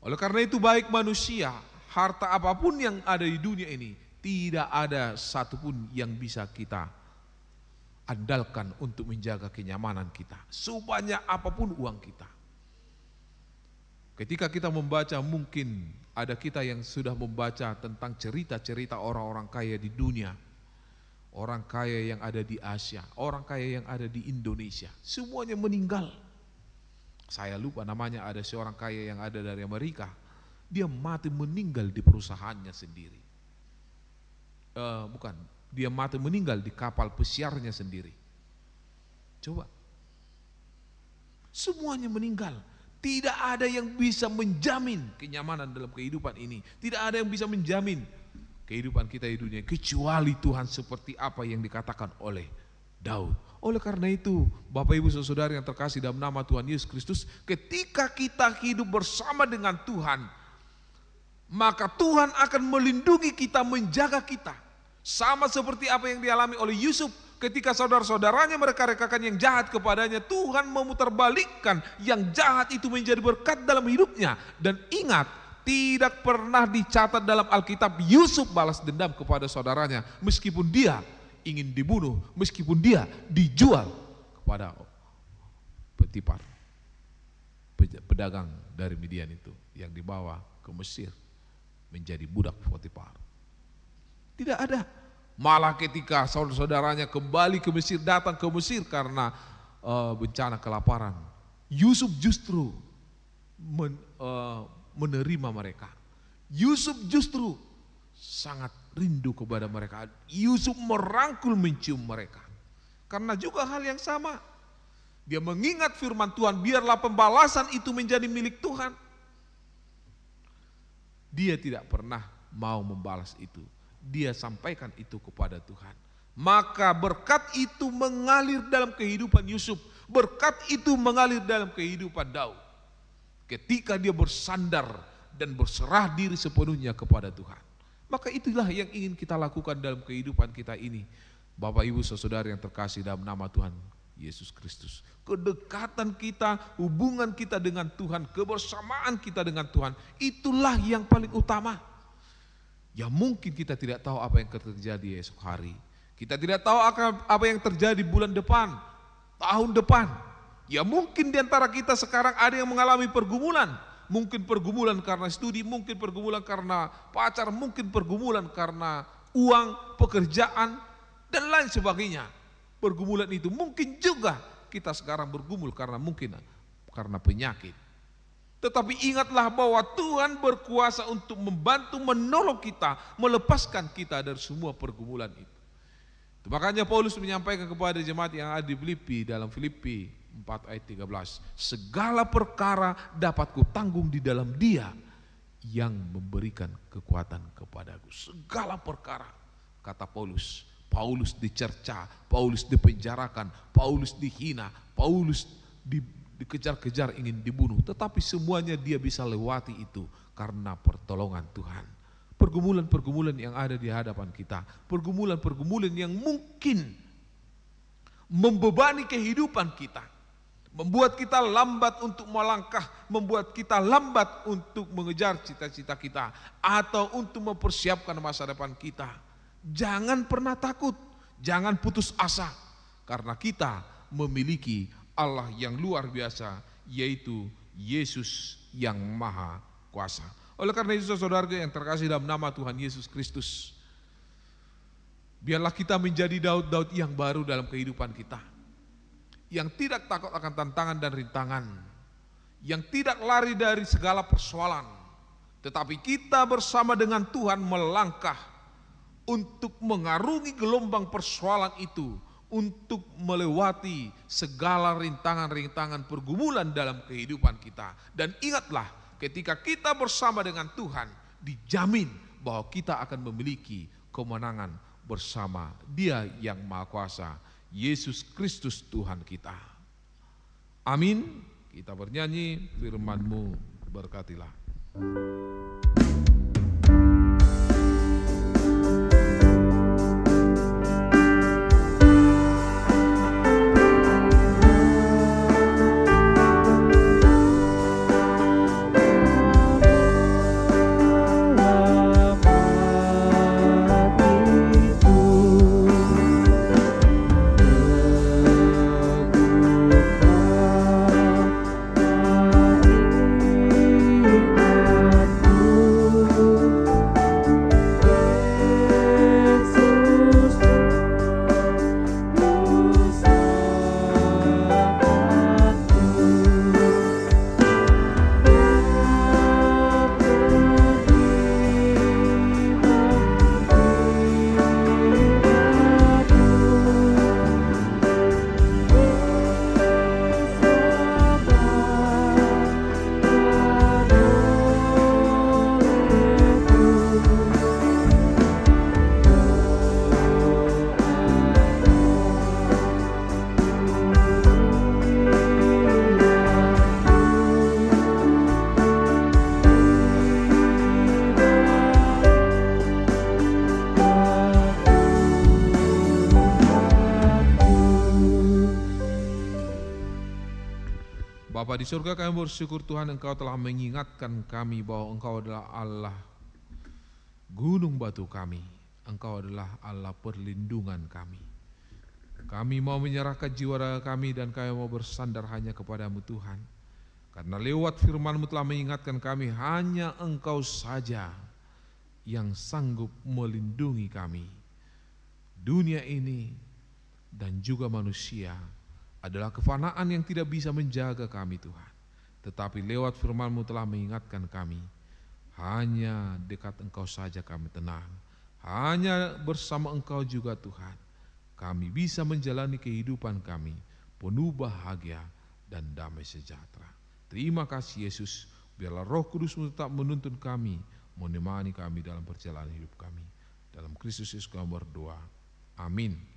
Oleh karena itu baik manusia, harta apapun yang ada di dunia ini, tidak ada satupun yang bisa kita andalkan untuk menjaga kenyamanan kita. Sebanyak apapun uang kita. Ketika kita membaca, mungkin ada kita yang sudah membaca tentang cerita-cerita orang-orang kaya di dunia. Orang kaya yang ada di Asia, orang kaya yang ada di Indonesia, semuanya meninggal. Saya lupa namanya, ada seorang kaya yang ada dari Amerika. Dia mati meninggal di perusahaannya sendiri. Dia mati meninggal di kapal pesiarnya sendiri. Coba. Semuanya meninggal. Tidak ada yang bisa menjamin kenyamanan dalam kehidupan ini. Tidak ada yang bisa menjamin kehidupan kita di dunia kecuali Tuhan, seperti apa yang dikatakan oleh Daud. Oleh karena itu, Bapak Ibu Saudara yang terkasih dalam nama Tuhan Yesus Kristus, ketika kita hidup bersama dengan Tuhan, maka Tuhan akan melindungi kita, menjaga kita. Sama seperti apa yang dialami oleh Yusuf ketika saudara-saudaranya mereka-rekakan yang jahat kepadanya, Tuhan memutarbalikkan yang jahat itu menjadi berkat dalam hidupnya. Dan ingat, tidak pernah dicatat dalam Alkitab Yusuf balas dendam kepada saudaranya, meskipun dia ingin dibunuh, meskipun dia dijual kepada Potifar, pedagang dari Midian itu, yang dibawa ke Mesir menjadi budak Potifar. Tidak ada. Malah ketika saudara-saudaranya kembali ke Mesir, datang ke Mesir karena bencana kelaparan, Yusuf justru menerima mereka. Yusuf justru sangat rindu kepada mereka. Yusuf merangkul, mencium mereka. Karena juga hal yang sama, dia mengingat firman Tuhan, biarlah pembalasan itu menjadi milik Tuhan. Dia tidak pernah mau membalas itu. Dia sampaikan itu kepada Tuhan. Maka berkat itu mengalir dalam kehidupan Yusuf. Berkat itu mengalir dalam kehidupan Daud. Ketika dia bersandar dan berserah diri sepenuhnya kepada Tuhan. Maka itulah yang ingin kita lakukan dalam kehidupan kita ini. Bapak Ibu Saudara yang terkasih dalam nama Tuhan Yesus Kristus. Kedekatan kita, hubungan kita dengan Tuhan, kebersamaan kita dengan Tuhan, itulah yang paling utama. Ya mungkin kita tidak tahu apa yang terjadi esok hari. Kita tidak tahu apa yang terjadi bulan depan, tahun depan. Ya mungkin di antara kita sekarang ada yang mengalami pergumulan. Mungkin pergumulan karena studi, mungkin pergumulan karena pacar, mungkin pergumulan karena uang, pekerjaan, dan lain sebagainya. Pergumulan itu mungkin juga kita sekarang bergumul karena penyakit. Tetapi ingatlah bahwa Tuhan berkuasa untuk membantu, menolong kita, melepaskan kita dari semua pergumulan itu. Makanya Paulus menyampaikan kepada jemaat yang ada di Filipi, dalam Filipi 4 ayat 13, segala perkara dapat kutanggung di dalam Dia yang memberikan kekuatan kepadaku. Segala perkara, kata Paulus. Paulus dicerca, Paulus dipenjarakan, Paulus dihina, Paulus dikejar-kejar, ingin dibunuh, tetapi semuanya dia bisa lewati itu karena pertolongan Tuhan. Pergumulan-pergumulan yang ada di hadapan kita, pergumulan-pergumulan yang mungkin membebani kehidupan kita, membuat kita lambat untuk melangkah, membuat kita lambat untuk mengejar cita-cita kita, atau untuk mempersiapkan masa depan kita. Jangan pernah takut, jangan putus asa, karena kita memiliki Allah yang luar biasa, yaitu Yesus yang Maha Kuasa. Oleh karena itu saudara yang terkasih dalam nama Tuhan Yesus Kristus, biarlah kita menjadi Daud-Daud yang baru dalam kehidupan kita, yang tidak takut akan tantangan dan rintangan, yang tidak lari dari segala persoalan, tetapi kita bersama dengan Tuhan melangkah untuk mengarungi gelombang persoalan itu, untuk melewati segala rintangan-rintangan pergumulan dalam kehidupan kita. Dan ingatlah, ketika kita bersama dengan Tuhan, dijamin bahwa kita akan memiliki kemenangan bersama Dia yang Maha Kuasa, Yesus Kristus Tuhan kita. Amin. Kita bernyanyi, firman-Mu berkatilah. Bapa di surga, kami bersyukur Tuhan Engkau telah mengingatkan kami bahwa Engkau adalah Allah gunung batu kami. Engkau adalah Allah perlindungan kami. Kami mau menyerahkan jiwa raga kami dan kami mau bersandar hanya kepadamu Tuhan. Karena lewat firman-Mu telah mengingatkan kami, hanya Engkau saja yang sanggup melindungi kami. Dunia ini dan juga manusia adalah kefanaan yang tidak bisa menjaga kami Tuhan. Tetapi lewat firman-Mu telah mengingatkan kami, hanya dekat Engkau saja kami tenang. Hanya bersama Engkau juga Tuhan, kami bisa menjalani kehidupan kami penuh bahagia dan damai sejahtera. Terima kasih Yesus, biarlah Roh Kudus-Mu tetap menuntun kami, menemani kami dalam perjalanan hidup kami. Dalam Kristus Yesus kami berdoa. Amin.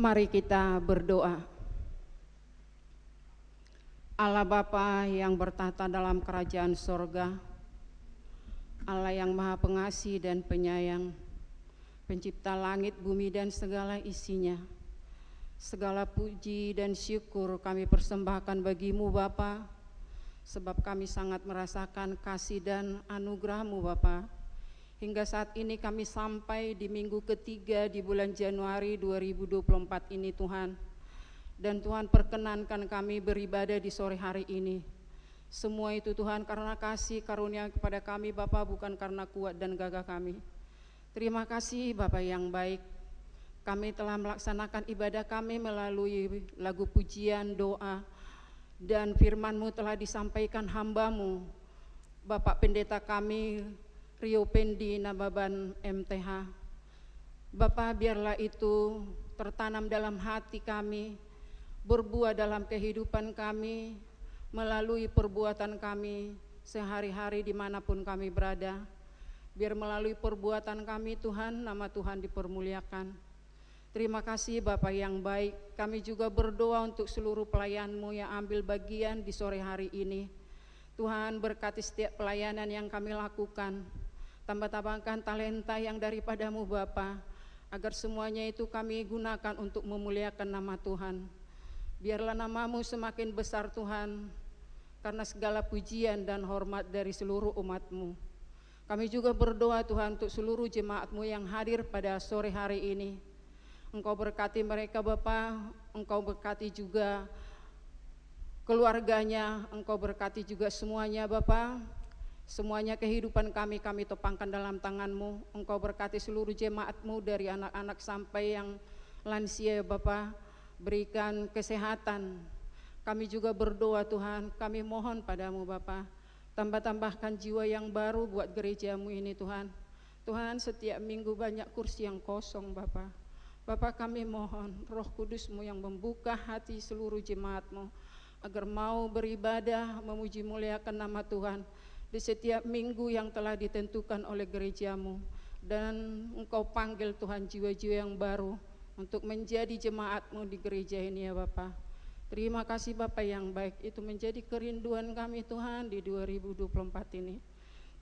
Mari kita berdoa. Allah Bapa yang bertata dalam kerajaan sorga, Allah yang maha pengasih dan penyayang, pencipta langit, bumi dan segala isinya, segala puji dan syukur kami persembahkan bagimu Bapa, sebab kami sangat merasakan kasih dan anugerah-Mu Bapa. Hingga saat ini kami sampai di minggu ketiga di bulan Januari 2024 ini Tuhan. Dan Tuhan perkenankan kami beribadah di sore hari ini. Semua itu Tuhan karena kasih karunia kepada kami Bapa, bukan karena kuat dan gagah kami. Terima kasih Bapa yang baik. Kami telah melaksanakan ibadah kami melalui lagu pujian, doa, dan firman-Mu telah disampaikan hamba-Mu, Bapak Pendeta kami Rio Pendi Nababan MTH. Bapak, biarlah itu tertanam dalam hati kami, berbuah dalam kehidupan kami, melalui perbuatan kami sehari-hari dimanapun kami berada. Biar melalui perbuatan kami Tuhan, nama Tuhan dipermuliakan. Terima kasih Bapak yang baik. Kami juga berdoa untuk seluruh pelayan-Mu yang ambil bagian di sore hari ini. Tuhan, berkati setiap pelayanan yang kami lakukan. Tambah-tambahkan talenta yang daripada-Mu Bapa, agar semuanya itu kami gunakan untuk memuliakan nama Tuhan. Biarlah nama-Mu semakin besar Tuhan, karena segala pujian dan hormat dari seluruh umat-Mu. Kami juga berdoa Tuhan untuk seluruh jemaat-Mu yang hadir pada sore hari ini. Engkau berkati mereka Bapa, Engkau berkati juga keluarganya, Engkau berkati juga semuanya Bapa. Semuanya kehidupan kami topangkan dalam tangan-Mu. Engkau berkati seluruh jemaat-Mu dari anak-anak sampai yang lansia Bapa. Berikan kesehatan. Kami juga berdoa Tuhan, kami mohon pada-Mu Bapa. Tambah-tambahkan jiwa yang baru buat gereja-Mu ini Tuhan. Tuhan, setiap minggu banyak kursi yang kosong Bapa. Bapa, kami mohon Roh Kudus-Mu yang membuka hati seluruh jemaat-Mu agar mau beribadah, memuji muliakan nama Tuhan di setiap minggu yang telah ditentukan oleh gereja-Mu. Dan Engkau panggil Tuhan jiwa-jiwa yang baru untuk menjadi jemaat-Mu di gereja ini ya Bapa. Terima kasih Bapa yang baik, itu menjadi kerinduan kami Tuhan di 2024 ini.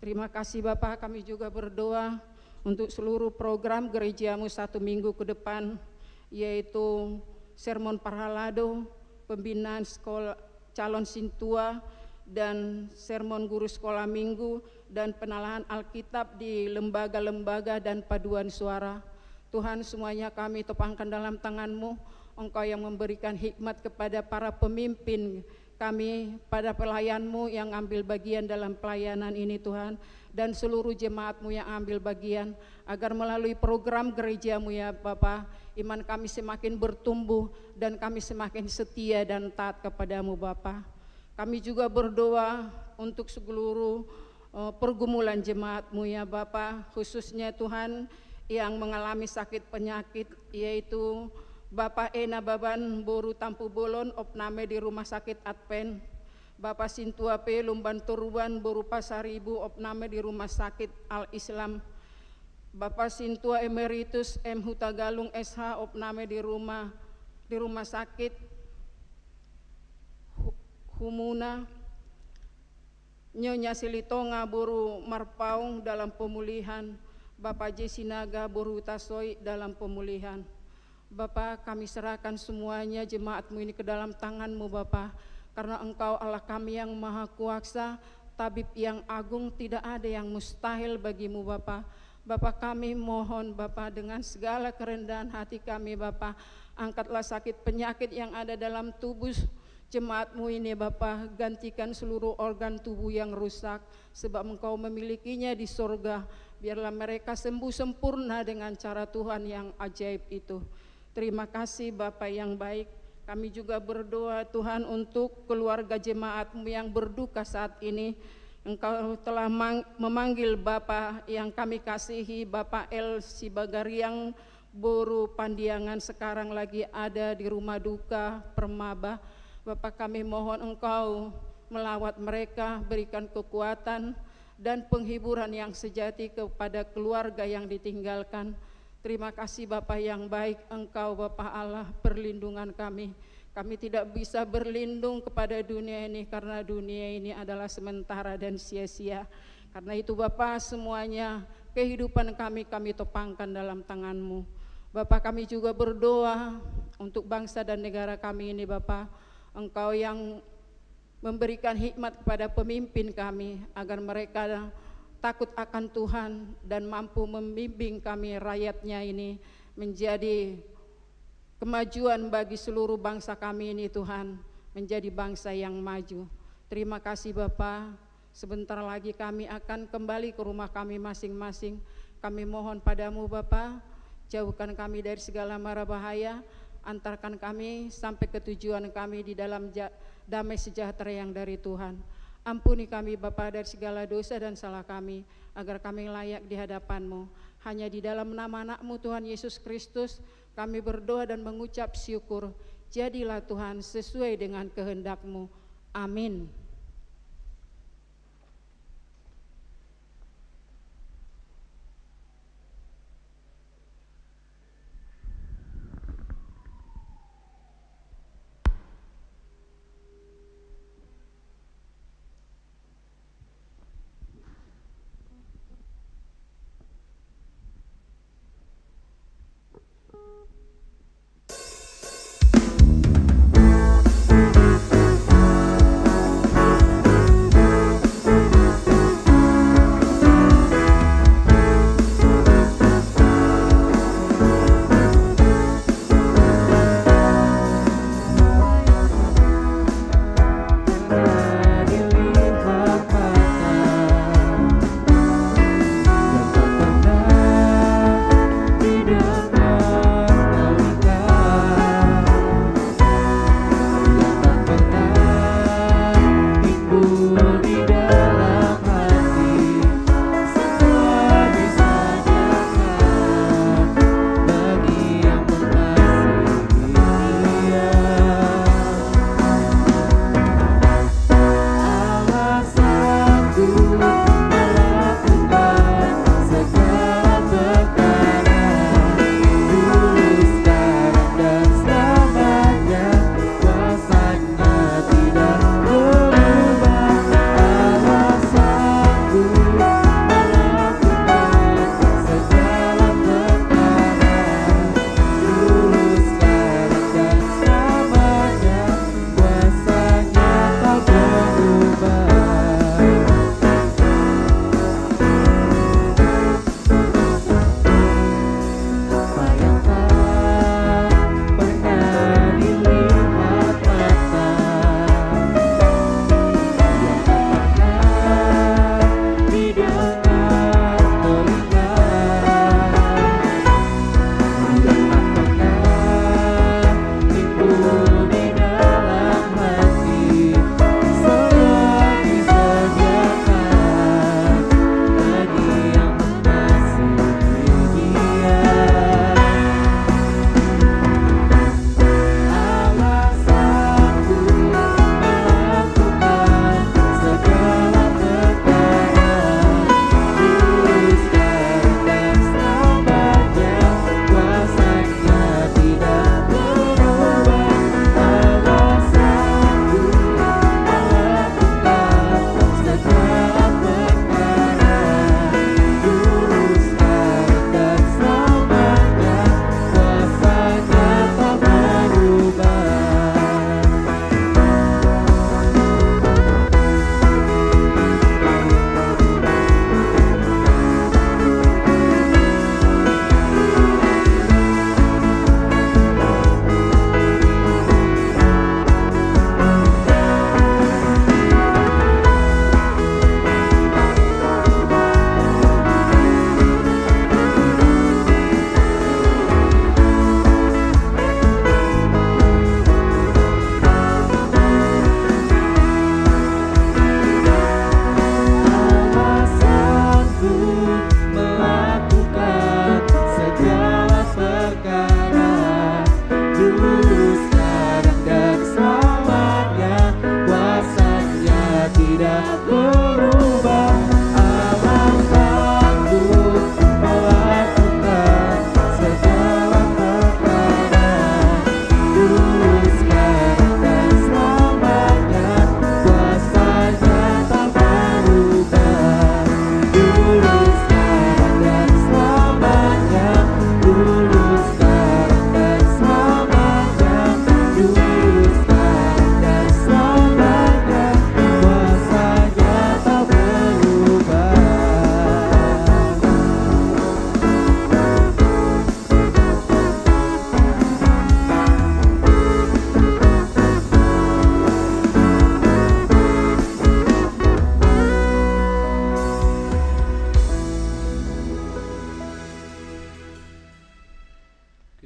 Terima kasih Bapa, kami juga berdoa untuk seluruh program gereja-Mu 1 minggu ke depan, yaitu sermon parhalado, pembinaan sekolah calon sintua, dan sermon guru sekolah minggu, dan penalahan Alkitab di lembaga-lembaga dan paduan suara. Tuhan, semuanya kami topangkan dalam tangan-Mu. Engkau yang memberikan hikmat kepada para pemimpin kami, pada pelayan-Mu yang ambil bagian dalam pelayanan ini Tuhan, dan seluruh jemaat-Mu yang ambil bagian, agar melalui program gereja-Mu ya Bapa, iman kami semakin bertumbuh dan kami semakin setia dan taat kepada-Mu Bapa. Kami juga berdoa untuk seluruh pergumulan jemaat-Mu ya Bapa, khususnya Tuhan yang mengalami sakit penyakit, yaitu Bapak Ena Baban Boru Tampu Bolon opname di Rumah Sakit Advent, Bapak Sintua P Lumban Turban Boru Pasaribu opname di Rumah Sakit Al Islam, Bapak Sintua Emeritus M Hutagalung SH opname di Rumah Sakit Humuna, Nyonya Silitonga Boru Marpaung dalam pemulihan, Bapak Jesinaga Boru Tasoi dalam pemulihan. Bapak, kami serahkan semuanya jemaat-Mu ini ke dalam tangan-Mu Bapak, karena Engkau Allah kami yang maha kuasa, tabib yang agung, tidak ada yang mustahil bagi-Mu Bapak. Bapak, kami mohon Bapak dengan segala kerendahan hati kami Bapak, angkatlah sakit penyakit yang ada dalam tubuh jemaat-Mu ini Bapa, gantikan seluruh organ tubuh yang rusak, sebab Engkau memilikinya di surga. Biarlah mereka sembuh sempurna dengan cara Tuhan yang ajaib itu. Terima kasih Bapa yang baik. Kami juga berdoa Tuhan untuk keluarga jemaat-Mu yang berduka saat ini. Engkau telah memanggil Bapa yang kami kasihi, Bapak El Sibagariang Boru Pandiangan, sekarang lagi ada di rumah duka Permaba. Bapak, kami mohon Engkau melawat mereka, berikan kekuatan dan penghiburan yang sejati kepada keluarga yang ditinggalkan. Terima kasih Bapa yang baik, Engkau Bapa Allah perlindungan kami. Kami tidak bisa berlindung kepada dunia ini karena dunia ini adalah sementara dan sia-sia. Karena itu Bapa, semuanya kehidupan kami topangkan dalam tangan-Mu. Bapa, kami juga berdoa untuk bangsa dan negara kami ini Bapa. Engkau yang memberikan hikmat kepada pemimpin kami agar mereka takut akan Tuhan dan mampu membimbing kami rakyatnya ini menjadi kemajuan bagi seluruh bangsa kami ini Tuhan, menjadi bangsa yang maju. Terima kasih Bapa. Sebentar lagi kami akan kembali ke rumah kami masing-masing. Kami mohon padamu Bapa, jauhkan kami dari segala mara bahaya, antarkan kami sampai ke tujuan kami di dalam damai sejahtera yang dari Tuhan. Ampuni kami Bapa dari segala dosa dan salah kami, agar kami layak di hadapan-Mu. Hanya di dalam nama anak-Mu Tuhan Yesus Kristus kami berdoa dan mengucap syukur. Jadilah Tuhan sesuai dengan kehendak-Mu. Amin.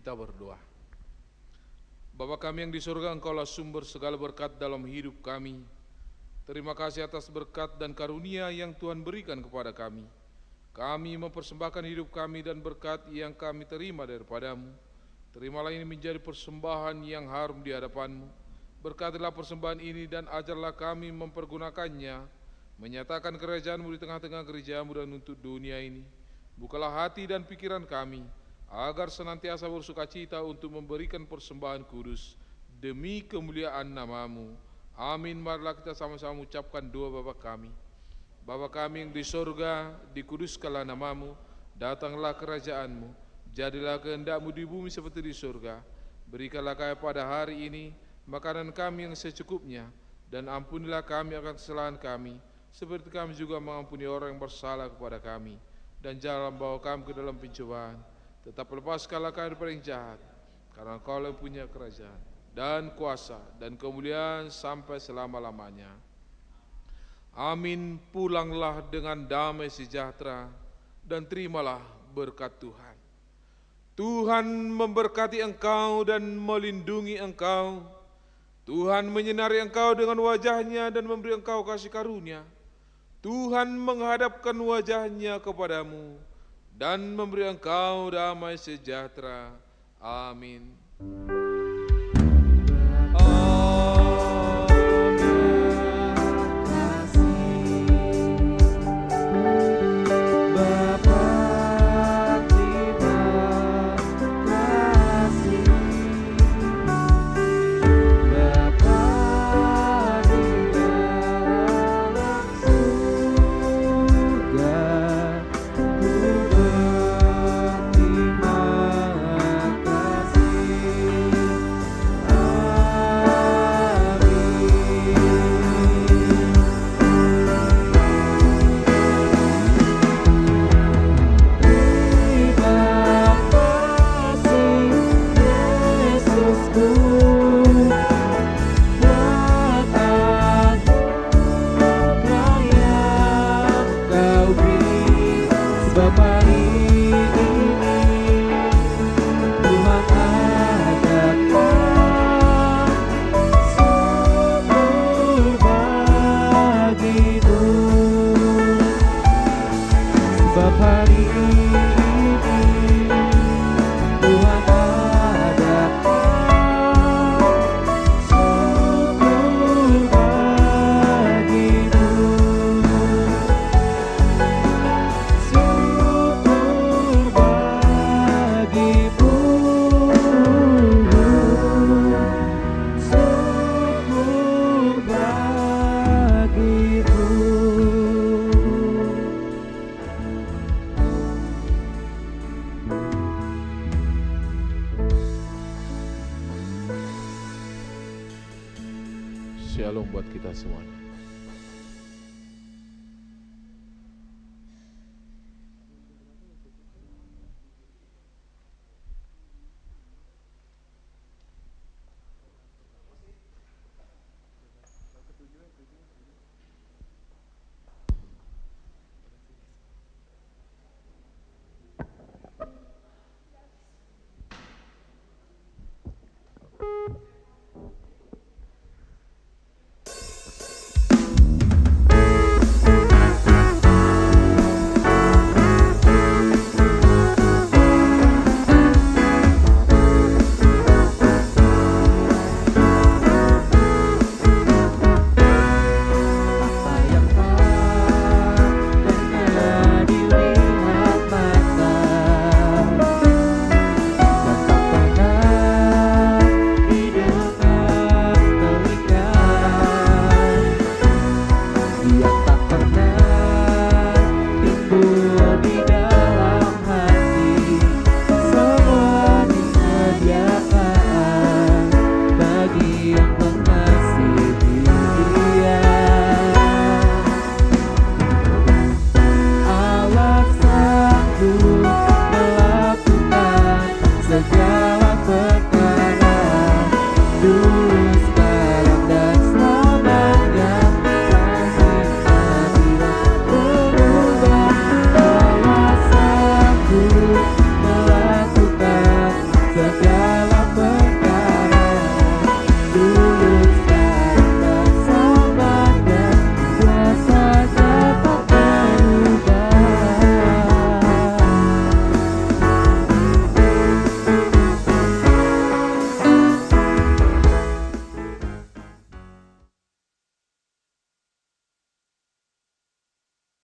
Kita berdoa. Bapa kami yang di surga, Engkaulah sumber segala berkat dalam hidup kami. Terima kasih atas berkat dan karunia yang Tuhan berikan kepada kami. Kami mempersembahkan hidup kami dan berkat yang kami terima daripada-Mu. Terimalah ini menjadi persembahan yang harum di hadapan-Mu. Berkatilah persembahan ini dan ajarlah kami mempergunakannya, menyatakan kerajaan-Mu di tengah-tengah gereja-Mu dan untuk dunia ini. Bukalah hati dan pikiran kami, agar senantiasa bersukacita untuk memberikan persembahan kudus demi kemuliaan nama-Mu. Amin. Marilah kita sama-sama ucapkan doa Bapa kami. Bapa kami yang di sorga, dikuduskanlah nama-Mu, datanglah kerajaan-Mu, jadilah kehendak-Mu di bumi seperti di sorga. Berikanlah kami pada hari ini makanan kami yang secukupnya, dan ampunilah kami akan kesalahan kami, seperti kami juga mengampuni orang yang bersalah kepada kami. Dan jangan bawa kami ke dalam pencobaan, tetap lepaskanlah kami dari yang jahat, karena Engkau yang punya kerajaan, dan kuasa, dan kemuliaan sampai selama-lamanya. Amin. Pulanglah dengan damai sejahtera, dan terimalah berkat Tuhan. Tuhan memberkati engkau dan melindungi engkau. Tuhan menyinari engkau dengan wajah-Nya dan memberi engkau kasih karunia. Tuhan menghadapkan wajah-Nya kepadamu dan memberi engkau damai sejahtera. Amin. Shalom buat kita semuanya. Segala